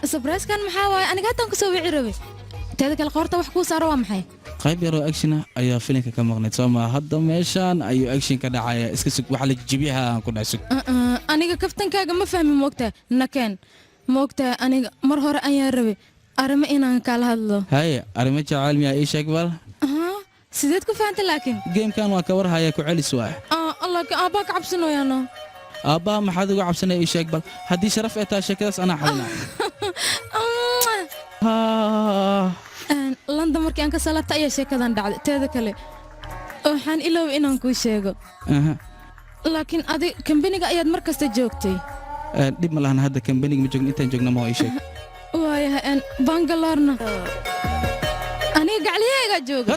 sabrayskan maxaa waaye aniga haddaan kusoo wici rabe teeda kale qoorta wax kuu saaro waa maxay qayb yaroo actiona ayaa filinka ka maqnayd soo maa hadda meeshaan ayuu action ka dhacaya iska sug waxa la jibiyaha aan ku dhac sug aniga kaftankaaga ma fahmi moogtaa nakeen moogtaa aniga mar hore ayaan rabe arrimo inaan kala hadlo haye arrimo jacayl miyaa ii sheeg bal sideed ku fahantay laakiin geemkan waa ka war haya ku celis waay laakiin aabbaa ka cabsanayaano aabbaa maxaad uga cabsanaya ii sheeg bal haddii sharaf ay tahay sheekadaas anaa xalinaa london markii aan ka soo laabta ayaa sheekadan dhacday teeda kale waxaan ilooba inaan kuu sheego laakiin adig kambaniga ayaad mar kasta joogtay dhib ma lahan hadda kambaniga ma joogin intaan joogna ma ii sheeg waayahay bangaloorna aniga gacliyahaygaa jooga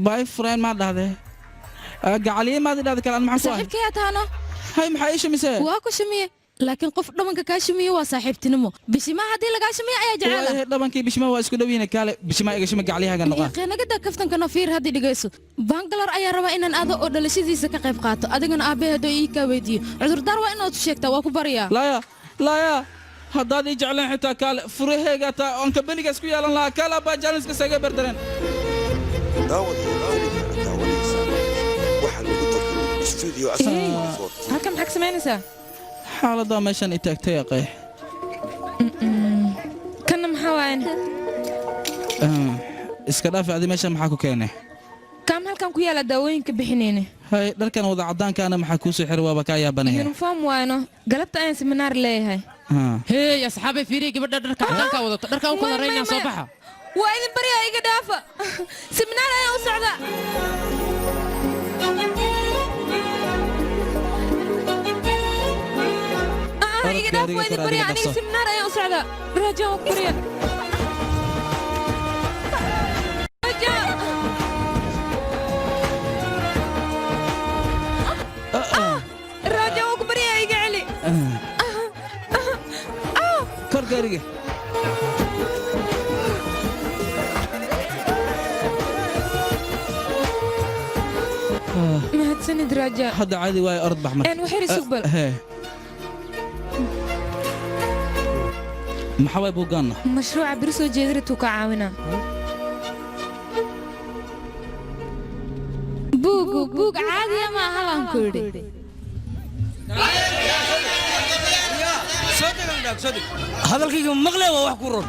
by friend maa dhahde gacaliye maad idhahda kale an maxaan ku ahay saaxiibkayaa taano hay maxaa ii shamise waa ku shamiye laakiin qof dhabanka kaa shumiyo waa saaxiibtinimo bishimaa haddii lagaa shumiyo ayaa jecel dhabankii bishima waa isku dhowiina kaale bishima iga shima gacliyahaaga noqon qeenagada kaftankana fiir haddii dhigayso bangalor ayaa rabaa inaan aado oo dhalashadiisa ka qayb qaato adigana aabbahe haddoo ii kaa weydiiyo cudurdaar waa inaad sheegtaa waa ku baryaa laaya haddaad ii jecleen xitaa kaale furaheega taa oon kabanigaas ku yeelan lahaa kaale abbaa jaaniska saga berdareen halkan maxaa ka samaynaysaa xaaladdaa meeshan i taagtay aqee kanna maxaa waayan iska dhaafi adi meeshan maxaa ku keenay kaam halkan ku yaala daawooyinka bixinayne hay dharkan wada caddaankaana maxaa kuu soo xiray waaba kaa yaabanaya yuniform waayno galabta ayaan seminaar leeyahay hey asxaabay fiiriya gabadha dharka caddaanka wadato dharka u kala raynaa soo baxa waa idin baryaa iga dhaafa seminaar ayaan u socdaa iga dhaaf waa idin baryaa aniga seminaar ayaan u socdaa raja waa ku baryaa raja waa ku baryaa iga celi kor gaariga mahadsanid raja hadda caadi waayo orod bax marka waxyar isug bal maxaa waay buuggaanna mashruuca beri soo jeedirituu ka caawinaa buug caadiya ma ahalaan ku yidhi hadalkayga maqle waa wax ku ron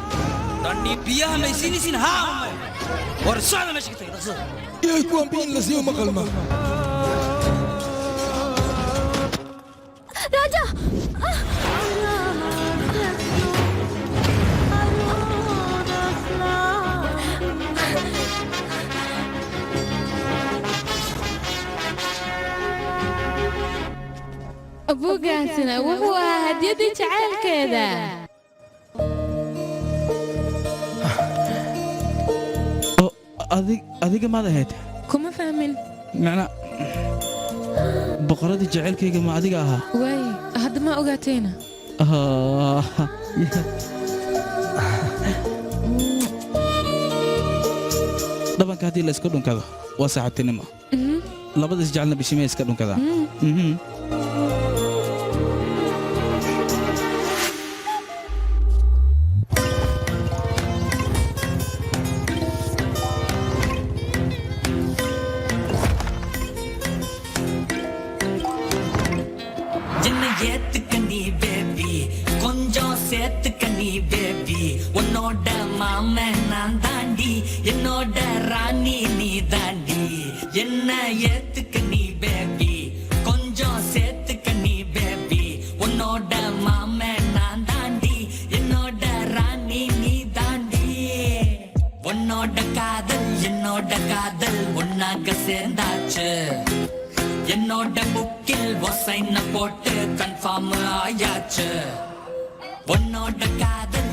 dhandhii biyaha maysiinaysin haa war socda meesha ka tagay dhaqsada yahay kuwan biin la siiyo maqalma raja buuggaasina wuxuu ahaa hadiyadii jacaylkeeda adiga maad ahayd kuma fahmin macnaa boqoradii jacaylkayga ma adiga ahaa waay hadda ma ogaatayna dhabanka haddii la iska dhunkado waa saaxiibtinimo labada isjecelna bishimay iska dhunkadaa என்னோட ராணி நீ தாண்டி என்ன ஏத்துக்க நீ பேபி கொஞ்சம் சேர்த்துக்க நீ பேபி உன்னோட மாமன் நான் தாண்டி என்னோட ராணி நீ தாண்டி உன்னோட காதல் ஒன்னாக சேர்ந்தாச்சு என்னோட புக்கில் ஒசைன போட்டு கன்ஃபார்ம் ஆயாச்சு உன்னோட காதல்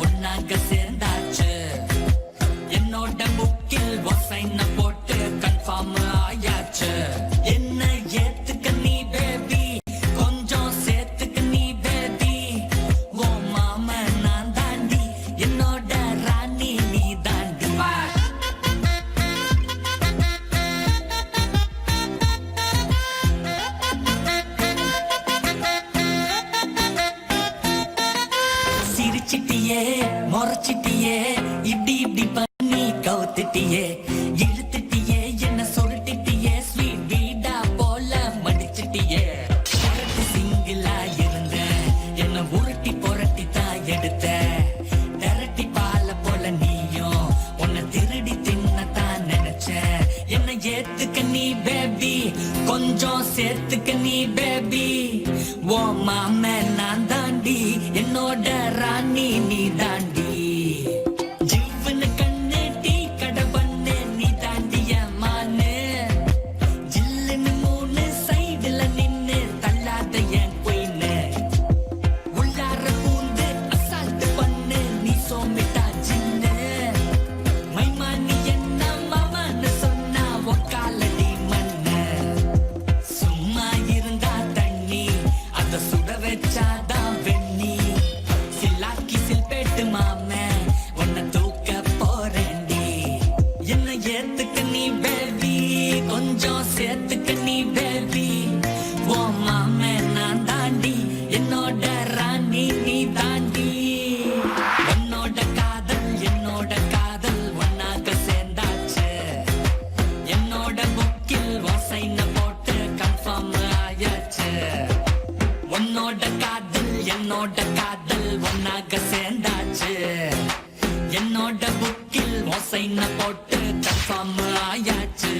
ஒன்னாக சேர்ந்தாச்சு என்னோட புக்கில் ஒசைன போட்டு கன்ஃபார்ம் ஆயாச்சு என்ன ஏத்துக்க நீ பேபி கொஞ்சம் சேர்த்துக்க நீ பேபி ஓ மாமா நான் தாண்டி என்னோட ராணி நீ தாண்டி சிரிச்சிட்டியே முறைச்சிட்டியே இப்படி இப்படி பண்ணி கவுத்திட்டியே இழுத்துட்டியே என்ன சொல்லிட்டியே ஸ்வீட் வீடா போல மடிச்சிட்டியே சிங்கிளா இருந்த என்ன உருட்டி புரட்டி தான் எடுத்த திரட்டி பால போல நீயும் உன்னை திருடி தின்னதான் நினைச்ச என்ன ஏத்துக்க நீ பேபி கொஞ்சம் சேர்த்துக்க நீ பேபி ஓ மாம நான் தாண்டி என்னோட ராணி நீ தாண்டி ஜீவன கண்ணு டீ கடை பண்ணு நீ தாண்டிய மானு ஜில்லுன்னு மூணு சைடுல நின்னு தள்ளாத என் குயின்னு உள்ளார பூந்து அசால்ட் பண்ணு நீ சோமிட்டா சின்ன மைமா நீ என்ன மாமான்னு சொன்னா ஒக்காலடி மண்ணு சும்மா இருந்தா தண்ணி அத கொஞ்சம் சேர்த்துக்கணி பேபி ஓ மாமே நான் தாண்டி என்னோட ராணி நீ தாண்டி உன்னோட காதல் ஒன்னாக சேர்ந்தாச்சு என்னோட புக்கில் வசைன போட்டு கன்ஃபார்ம் ஆயாச்சு உன்னோட காதல் ஒன்னாக சேர்ந்தாச்சு என்னோட புக்கில் வசைன போட்டு கன்ஃபார்ம் ஆயாச்சு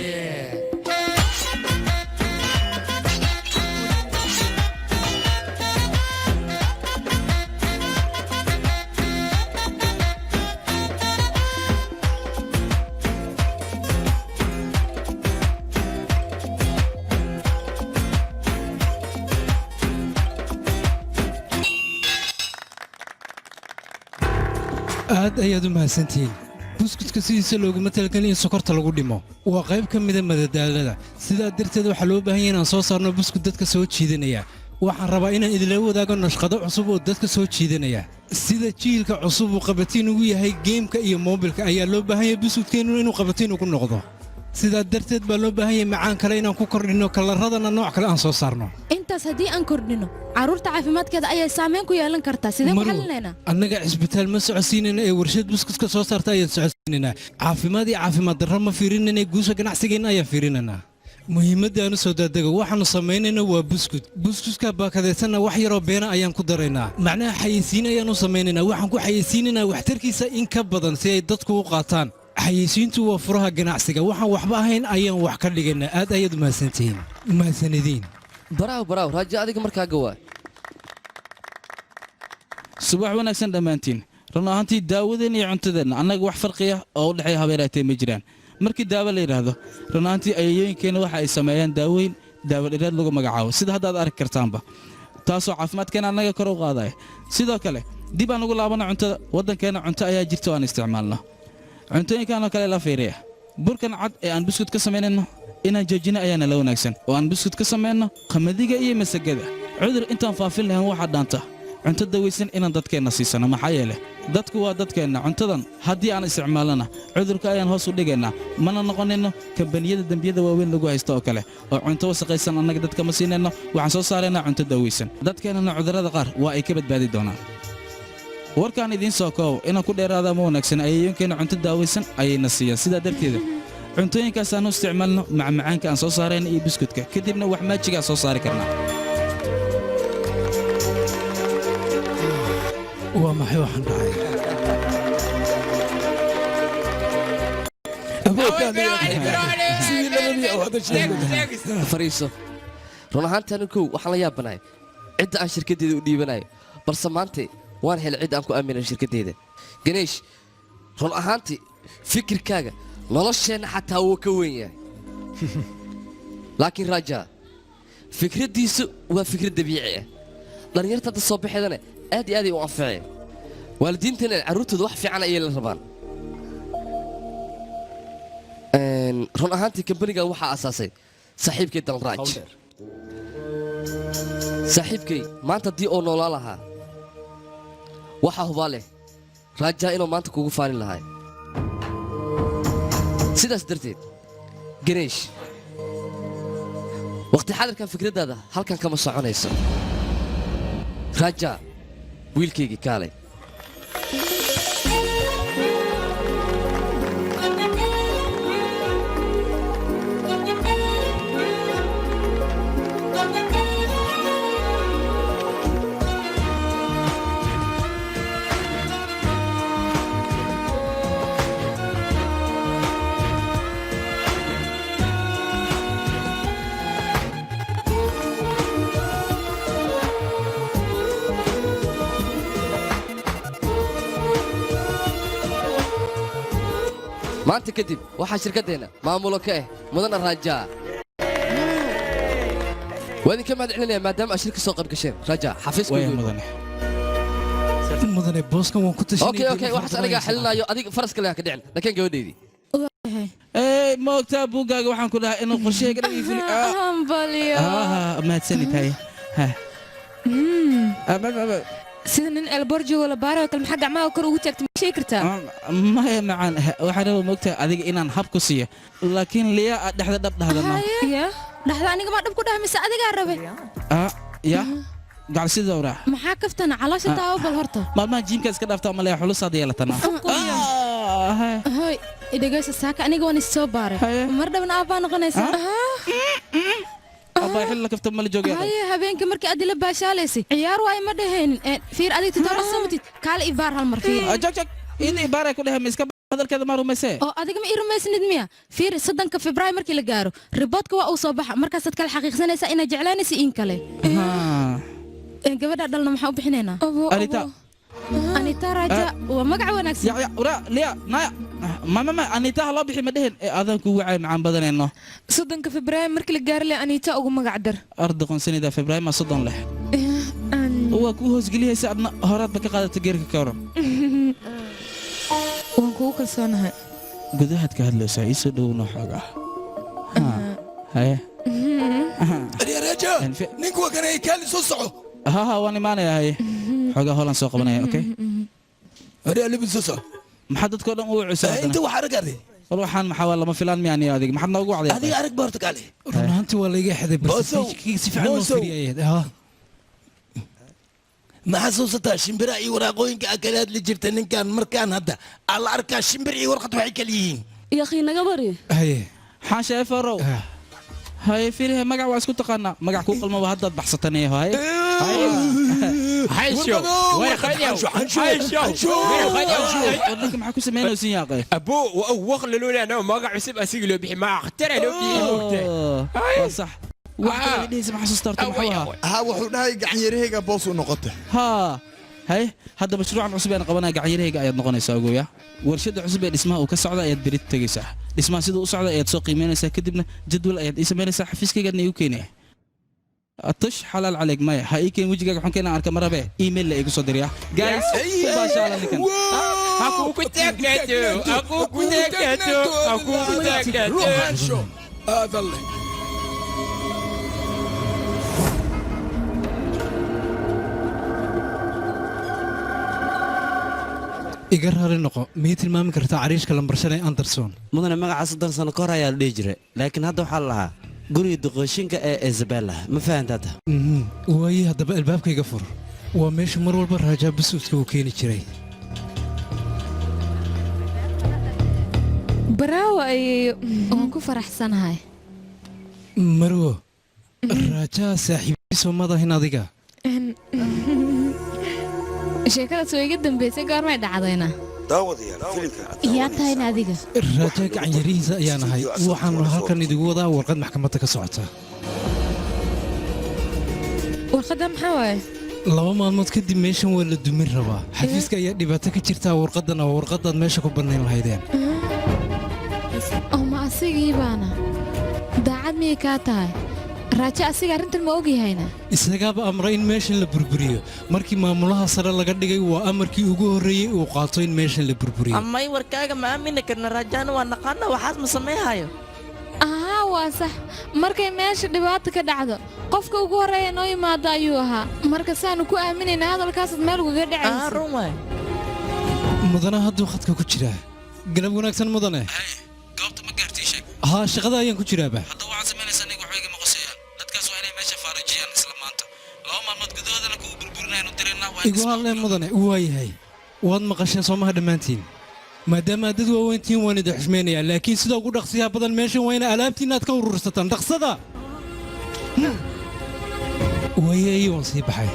aad ayaad u mahadsantihiin buskudka sidiisa looguma talagelin in sokorta lagu dhimo waa qayb ka mida madadaalada sidaa darteed waxaa loo baahan yahay inaan soo saarno buskud dadka soo jiidanaya waxaan rabaa inaan idinla wadaago nashqado cusub oo dadka soo jiidanaya sida jiilka cusub uu qabatiin ugu yahay geemka iyo moobilka ayaa loo baahan yahay buskudkeennu inuu qabatiin ugu noqdo sidaa darteed baa loo baahan yahay macaan kale inaan ku kordhinno kalaradana nooc kale aan soo saarno intaas haddii aan kordhino carruurta caafimaadkeeda ayay saamayn ku yeelan kartaa sidee ku xalinaynaa annaga cisbitaal ma socodsiinayna ee warshad buskudka soo saarta ayaan socodsiinaynaa caafimaad iyo caafimaad darro ma fiirinayna guusha ganacsigeenna ayaan fiirinaynaa muhiimaddaanu soo daadego waxaannu samaynayna waa buskudka baakadaysanna wax yaroo beena ayaan ku daraynaa macnaha xayeysiin ayaannu samaynaynaa waxaan ku xayeysiinaynaa waxtarkiisa in ka badan si ay dadku u qaataan xayeysiintu waa furaha ganacsiga waxaan waxba ahayn ayaan wax ka dhigaynaa aad ayaad umahadsantihiin mahadsanediin baraaw raajo adiga markaaga waa subax wanaagsan dhammaantiin run ahaantii daawadeenna iyo cuntadeenna annaga wax farqiya oo u dhexeeya habeeraatee ma jiraan markii daawo la yidhaahdo run ahaantii ayayooyinkeenna waxa ay sameeyaan daawooyin daawadhireed lagu magacaabo sida hadda aad arki kartaanba taasoo caafimaadkeenna annaga kor u qaadaya sidoo kale dib aan ugu laabana cuntada waddankeenna cunto ayaa jirta oo aan isticmaalno cuntooyinkaanoo kale la fiiriya burkan cad ee aan buskud ka samaynayno inaan joojino ayaana la wanaagsan oo aan buskud ka samayno qamadiga iyo masagada cudur intaan faafin lahayn waxaa dhaanta cunto dawaysan inaan dadkeenna siisano maxaa yeele dadku waa dadkeenna cuntadan haddii aan isticmaalnana cudurka ayaan hoos u dhigaynaa mana noqonayno kambaniyada dembiyada waaweyn lagu haysto oo kale oo cunto wasaqaysan annaga dadka ma siinayno waxaan soo saaraynaa cunto dawaysan dadkeennana cudurrada qaar waa ay ka badbaadi doonaan warkaan idiin soo koobo inaan ku dheeraada ma wanaagsan ayayoonkeenna cunto daawaysan ayayna siiyaan sidaa darteeda cuntooyinkaasaan u isticmaalno macmacaanka aan soo saarayna iyo buskudka kadibna wax maajiga aan soo saari karnaa waa maxay waxaan dhacay fariiso run ahaantii anikow waxaan la yaabanahay cidda aan shirkaddeeda u dhiibanayo balse maante waan helay cid aan ku aaminay shirkaddeeda ganeesh run ahaantii fikirkaaga nolosheenna xataa wuu ka weyn yahay laakiin raaja fikraddiisu waa fikrad dabiici ah dhallinyarta hadda soo baxeedana aad iyo aaday u anficeen waalidiintana carruurtooda wax fiican ayay la rabaan run ahaantii kambanigan waxaa aasaasay saaxiibkay dalraaj saaxiibkay maanta haddii oo noolaa lahaa waxaa hubaa leh raajaa inuu maanta kugu faanin lahay sidaas darteed ganeesh wakhti xadirkan fikraddaada halkan kama soconayso raajaa wiilkaygii kaalay maanta kadib waxaa shirkaddeenna maamulo ka ah mudana raajaa waa idinka mahad celinaya maadaama aad shirka soo qayb gasheen raajaa xafiiskmudane booskan waan ku tashanay waxaas anigaa xelinaayo adiga faraska leha ka dhicin laakiin gabadhaydii ma ogtaa buuggaaga waxaan ku dhahaa inuu qorshahayga hambalyo mahadsanid haye sida nin elborjo wala baaro kale maxaa gacmaha kor ugu taagtay ma sheegi kartaa maya macaan waxaan rabaa moogtahay adiga inaan hab ku siiyo laakiin liya aad dhexda dhab dhahdana ya dhaxda aniga ma dhab ku dhahay mise adigaa rabe ya gacal sida uraa maxaa kaftana caloosha daawo bal horta maalmaha jiimka iska dhaaftaa maleeya xulusaad yeelatana hoy idagaysa saaka aniga waan isoo baaray mar dhabna aabaa noqonaysaa abaa xil la kafta mala joogay haye habeenka markii aad la baashaalaysi ciyaar waay ma dhaheen fiir adiga toddoba samatid kaale ibaar hal mar fiir jag in ibaar ay ku dhahay iska hadalkeeda ma rumaysay oo adiga ma rumaysnid miya fiir 3 Febraayo markii la gaaro riboodka waa uu soo baxa markaas aad kala xaqiiqsanaysaa inaad jeclaanayso in kale gabadha dhalna maxaa u bixinaynaa Anita Raja waa magac wanaagsan ya ura liya naya mama Anita loo bixi ma dhahin aadan ku wacay macaan badanayno 3 Febraayo markii la gaaro le Anita ugu magac dar arda qonsanida Febraayo ma 3 leh waa ku hoos geliyaysa adna horaad ba ka qaadata geerka ka waran waan kugu kalsoonahay gudahaad ka hadlaysaa ii soo dhowna xoogaa haye Raja ninku waa kanay kaali soo soco ها وانا ماني هاي حوجا هولان سوق بنايا اوكي هري اللي بنسوسو محدد كودن او عسى انت waxa aragade waxaan maxaa lama filaan miyaani adiga maxad noogu wacday adiga arag Portugal runtii waa laga xaday barnaamijkii si fiican loo firiyay ha ma xasuusataa shimbira iyo waraaqooyinka akalaad la jirta ninkan markaan hadda alla arkaa shimbir iyo warqad waxay kala yihiin يا أخي نجبري haye xaasha faro haye fiirhe magac waa isku taqaanaa magac ku qalmo hadda baxsatanay haye حيشو وين خليو حيشو ودك maxaa ku sameynaysan yaaqay ابو وقل لولا انا ما قاعد اسيب اسيق له بحي ما اخترع له في صح waxa dhigaysa maxaa soo startay maxaa ha wuxuu dhahay gacan yarahayga boos u noqotay ha hay hadda mashruucan cusub aan qabanaa gacan yarahayga ayaad noqonaysaa gooya warshada cusub ee dhismaha uu ka socda ayaad berid tagaysaa dhismaha sidoo u socda ayaad soo qiimeynaysaa kadibna jadwal ayaad ii sameynaysaa xafiiskaygaadna igu keenaya atush xalaal calayk maya ha ii keen wejigaaga waxaan keenaa arka marabe email la igu soo diriya guys baashaala ninkan aku ku taagnato هذا iga raali noqo miyay tilmaami kartaa cariishka lambar 5 ee Anderson mudane magaca 3 sano ka hor ayaa la dhihi jiray laakiin hadda waxaa la lahaa guriga duqooshinka ee Isabella ma fahantaada waaye haddaba albaabkayga fur waa meesha mar walba Raja basuudka uu keeni jiray bravo ay waan ku faraxsanahay marwo Raja saaxiibkiisa madahin adiga sheekada soo iga dambeysay goormay dhacdayna daawadayaal filimka yaa tahay adiga Raja gacan yarihiisa ayaan ahay waxaan halkan idigu wadaa warqad maxkamadda ka socota warqadda maxaa waaye 2 maalmood kadib meeshan waa la dumin rabaa xafiiska ayaa dhibaato ka jirta warqadana waa warqadaad meesha ku banayn lahaydeen oo ma asigii baana daacad miyay kaa tahay Raja asiga arrintan ma ogyahayna isagaaba amray in meeshan la burburiyo markii maamulaha sare laga dhigay waa amarkii ugu horeeyay uu qaato in meeshan la burburiyo amay warkaaga ma aamini karna Rajana waa naqaana waxaas ma sameeyayo waa sax markay meesha dhibaato ka dhacdo qofka ugu horeeya noo yimaado ayuu ahaa marka saanu ku aaminayna hadalkaas meel uga dhacayso run waay mudana hadduu khadka ku jiraa galab wanaagsan mudane goobta ma gaartay sheeg ha shaqada ayaan ku jiraaba hadda waxaad samaynaysaa aniga waxba igama qosayaan dadkaas waa inay meesha faarajiyaan isla maanta 2 maalmood gudahoodana kugu burburinayno direenaa waa igu hadleen mudane waayahay waad maqasheen soomaha dhammaantiin maadaama dad waaweyntiin waan idin xushmaynayaa laakiin sida ugu dhaqsiyaha badan meeshan waa ina alaabtiin aad ka urursataan dhaqsada waayay waan sii baxay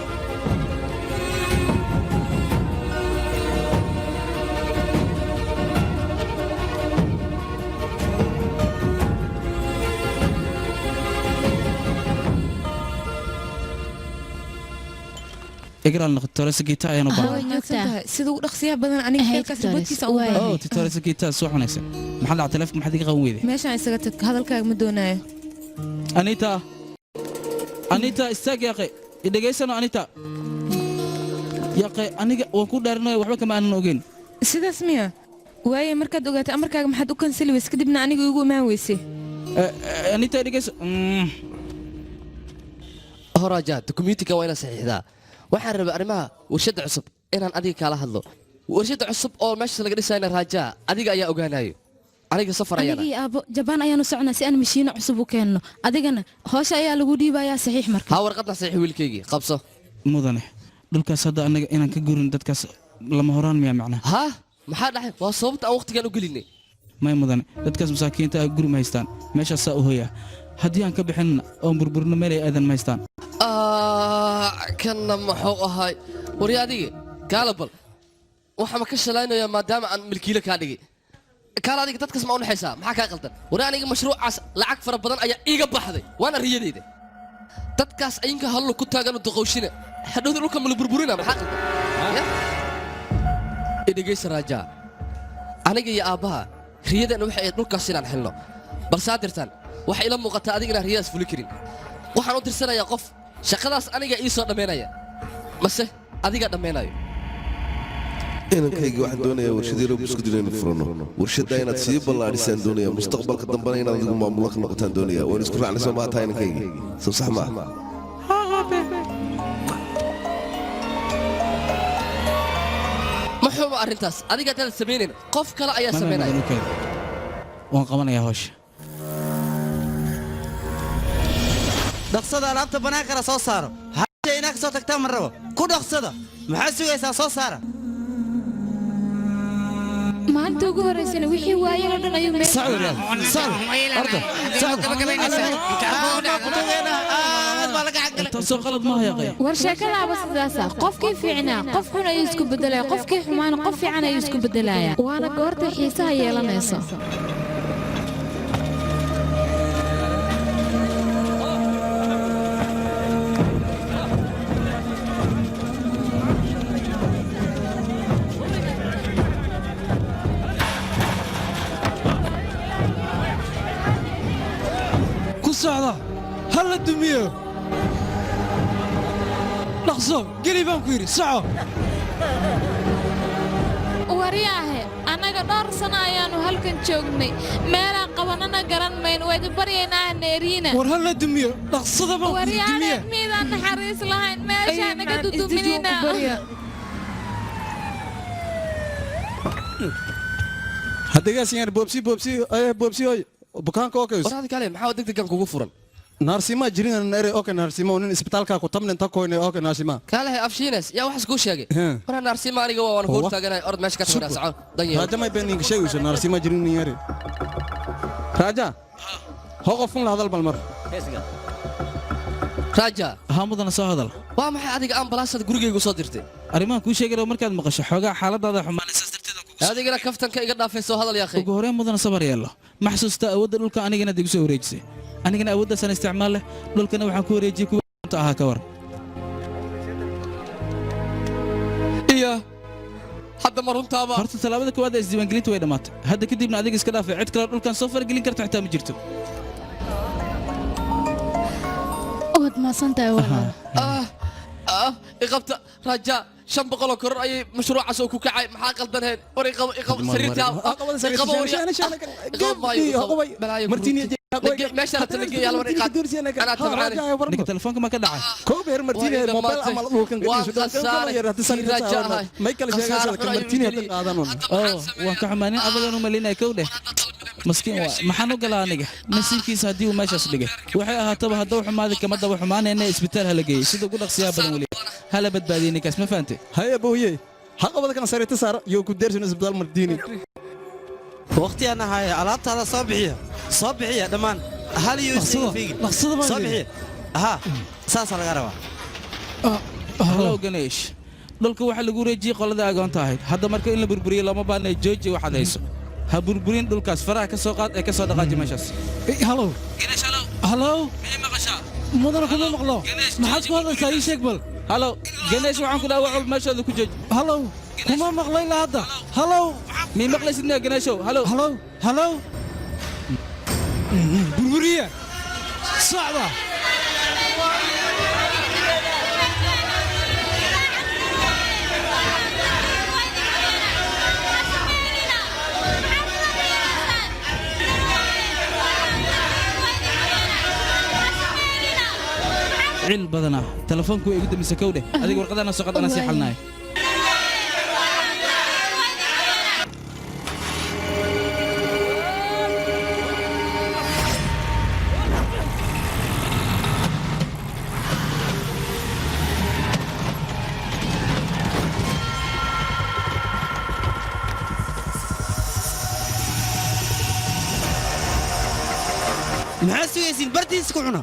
إقرأ النقطة سكيتا يا نبا. سيدو دقسيها بدن أنا كيف كسبتكيس أو أوه تتوري سكيتا سوح ونكسر محل على تلفك محد يقوي ذي. ماشي أنا سكتك هذا الكلام مدونه. أنيتا استاج يا أخي إذا جيس أنا أنيتا يا أخي أنا وأكون دارنا وحبك ما أنا نوجين. سيدا اسميها وهي مركز دوجات أمريكا محد أكون سلوي سكدبنا أنا يقول ما ويسي. أنيتا إذا جيس هراجات كوميونتي كوانا صحيح ذا waxaan rabay arrimaha warshadda cusub inaan adiga kaala hadlo warshadda cusub oo meesha laga dhisayna raajaa adiga ayaa ogaanayo aniga safar ayaana anigii aabo jabaan ayaanu soconaa si aan mashiino cusub u keenno adigana hoosha ayaa lagu dhiibayaa saxiix marka haa warqadna saxiix wiilkaygii qabso mudane dhulkaas hadda anaga inaan ka gurin dadkaas lama horaan miyaa macnaha haa maxaa dhaxay waa sababta aan waqtigaan u gelinay may mudane dadkaas masaakiinta ah guri ma haystaan meeshaasaa u hoyaa haddii aan ka bixinna oon burburno meel ay aadan ma haystaan kanna muxuu ahay wari adiga gaalabal waxaa ma ka shalaynayaa maadaama aan milkiilo kaa dhigay kaal adiga dadkaas ma u naxaysaa maxaa kaa qaldan wari aniga mashruucaas lacag fara badan ayaa iiga baxday waana riyadayda dadkaas ayinka hallo ku taaganu duqowshina hadhowda dhulka mala burburina maxaa qaldan idhegaysa raajaa aniga iyo aabbaha riyadeenna waxay ahayd dhulkaas inaan xilno balse haddirtaan waxay ila muuqataa adiga inaan riyadaas fuli karin waxaan u tirsanayaa qof shaqadaas aniga ii soo dhammaynaya mase adiga dhammaynayo inankayga waxaan doonayaa warshadii roog isku dira inuu furano warshadda inaad sii ballaadhisaan doonaya mustaqbalka dambana inaad adigu maamulo ka noqotaan doonaya waan isku raacnay soo maataa inankayga soo sax ma muxuuba arrintaas adiga haddaad samaynayn qof kale ayaa samaynaya waan qabanayaa hawsha dhaqsada alaabta bannaankana soo saaro hasha inaa ka soo tagtaa ma rabo ku dhaqsada maxaa sugaysaa soo saara maalinta ugu horeysana wixii waayeen oo dhan ayuu war sheekadaaba sidaasa qofkii fiicnaa qof xun ayuu isku bedelaya qofkii xumaana qof fiican ayuu isku bedelaya waana goorta xiisaha yeelanayso هلا دمية لحظة قلي بانكو يري ساعة waryaahe annaga dhowr sano ayaanu halkan joognay meelaan qabanana garan mayn waydu baryaynaa neeriina war halla dumiyo dhaqsada baan ku waryaane miidaan naxariis lahayn meeshaa naga duduminina haddegaas yaan boobsi oy bukaanka oo kays waraadi kale maxaa degdegan kugu furan naarsima jirin ere okay naarsima nin isbitaalka ku tamnen ta koyne okay naarsima kale afshiines yaa wax isku sheegay wara naarsima aniga waan hor taaganahay ord meesha ka soo socon dan yar raja may beenin sheegayso naarsima jirin yare raja hoqofun la hadal balmar raja haamudana soo hadal waa maxay adiga ambalaasada gurigeyga soo dirtay arrimahan kuu sheegay markaad maqasho xogaa xaaladaada xumaanaysa adigana kaftanka iga dhaafay soo hadal yaa akhay ugu horeen mudana sabar yeelo ma xasuusta awoodda dhulka anigana digu soo wareejisay anigana awooddaasaan isticmaal leh dhulkana waxaan ku wareejiyey kuwa ahaa ka war iya hadda ma runtaaba horta tallaabada koowaad ee isdiiwaangelinta way dhammaatay hadda kadibna adiga iska dhaafay cid kale dhulkan soo faragelin karta xitaa ma jirto waad maasantahay walaal iqabta raja 500 koror ayay mashruucaas oo ku kacay maxaa qaldaneen war iqab sariirta meesha la talagay yalla war iqab ana tabaan ninka telefoonka ma ka dhacay koobeer martine mobile amal dhulkan gadiisho dhulkan yar hada sariirta may kala sheegaysaa ka martine hada qaadanon waa ka xumaanin adagan u malinay kowdhe maskiin waa maxaan u galaa aniga nasiibkiisa haddii uu meeshaas dhigay waxay ahaataba hadduu xumaaday kama daba xumaanayna isbitaal hala geeyey sida ugu dhaqsiyaa badan weli hala badbaadiyey ninkaas ma fahantay haya booye haqabada kana sariirta saar iyo ku deersan isbitaal mardiini waqti ana haya alaabtaada soo bixiya dhammaan hal iyo soo bixiya aha saas laga rabaa hello ganesh dhulka waxa lagu wareejiyey qolada agoonta ahayd hadda marka in la burburiyo lama baahna jooji waxaad hayso ha burburin dhulkaas faraha ka soo qaad ee ka soo dhaqaaji meeshaas hello ganesh hello mii maqashaa mudana kuma maqlo maxaad ku hadlaysaa ii sheeg bal hello ganesh waxaan ku dhaawacol meeshooda ku jooji hello kuma maqlay la hadda hello mii maqlaysidna ganeshow hello hello burburiya sacda cil badana telefoonku way igu damisa kowdhe adiga warqadana soo qadana si xalnaay maxaa sugaysiin bartiisa ku cuna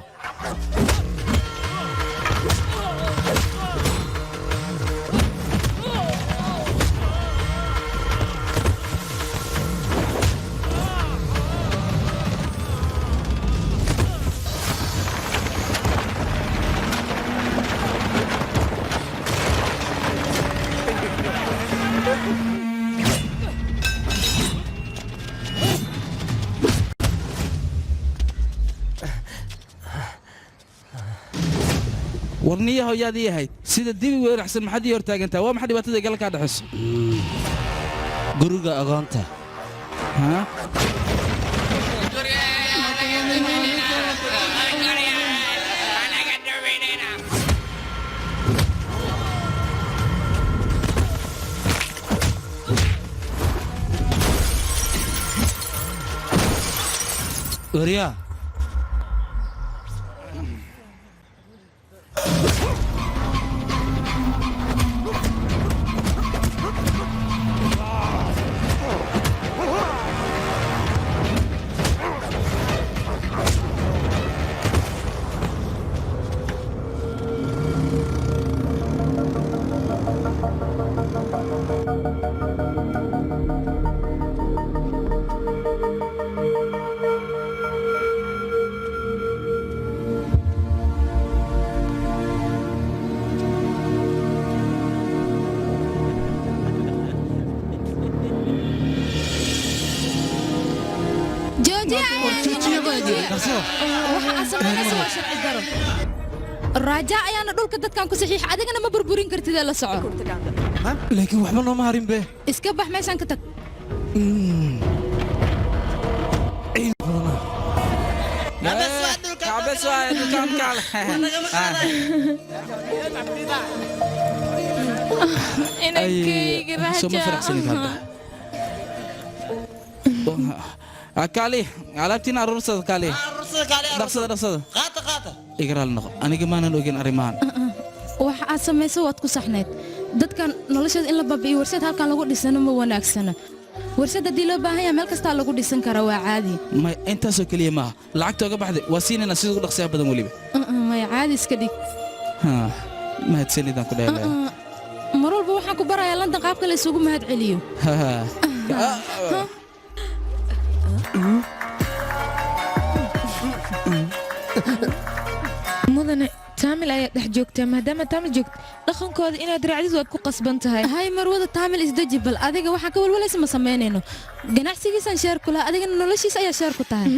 warniyaha yaad ii ahayd sida dibi weeraxsan maxaad ii hortaagantaa waa maxay dhibaatada gal ka dhaxayso guriga agoonta ha Uriya raaja ayaana dhulka dadkan ku saxiix adigana ma burburin kartid la soco laakiin waxba nooma harin be iska bax meeshan ka tag كالي علبتنا الرصد كالي رصد إقرال نقو أنا كمان نوجين أريمان waxa aad samayso waad ku saxneed dadkan noloshooda in la baabi'iyo warshad halkan lagu dhisano ma wanaagsana warshad haddii loo baahan yahay meel kastaa lagu dhisan karaa waa caadi ma intaasoo keliya maaha lacagta oga baxday waa siinayna sida ugu dhaqsiyaha badan weliba maya caadi iska dhig mahadsanidaan ku dheelaya mar walba waxaan ku barayaa London qaabka la isugu mahad celiyo mudane taamil ayaa dhex joogtaa maadaama taamil joogto dhaqankooda inaad raacdid waad ku qasban tahay hay marwada taamil isdaji bal adiga waxaan ka walwalaysa ma samaynayno ganacsigiisan sheer ku laha adigana noloshiisa ayaa sheer ku tahay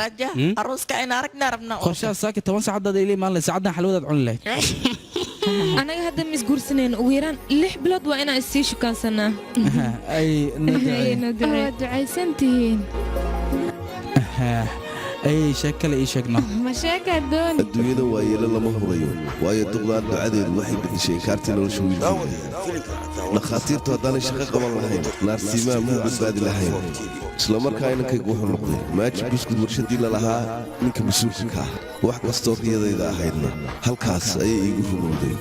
raja aruuska ayna aragnaa rabnaa qorshaha saaki 10 saacadaad ilaa maalin saacaddan xalwadaad cuni lahayd anaga hadda mis guursaneen ugu yaraan 6 bilood waa inaan isii shukaansanaa ay ducaysantihiin ay sheekale ii sheegno ma sheeka doon adduunyada waa yeelo lama hurayo waayo duqdaan ducadeedu waxay bixisay inkaartii nolosha wiilkeeda dhakhaatiirtu haddaanay shaqo qaban lahayn naarsiimaha muu badbaadi lahayn isla markaa inankaygu wuxuu noqday maaji buskud warshadii la lahaa ninka mas-uulka ka ah wax kastoo riyadayda ahaydna halkaas ayay iigu rumowday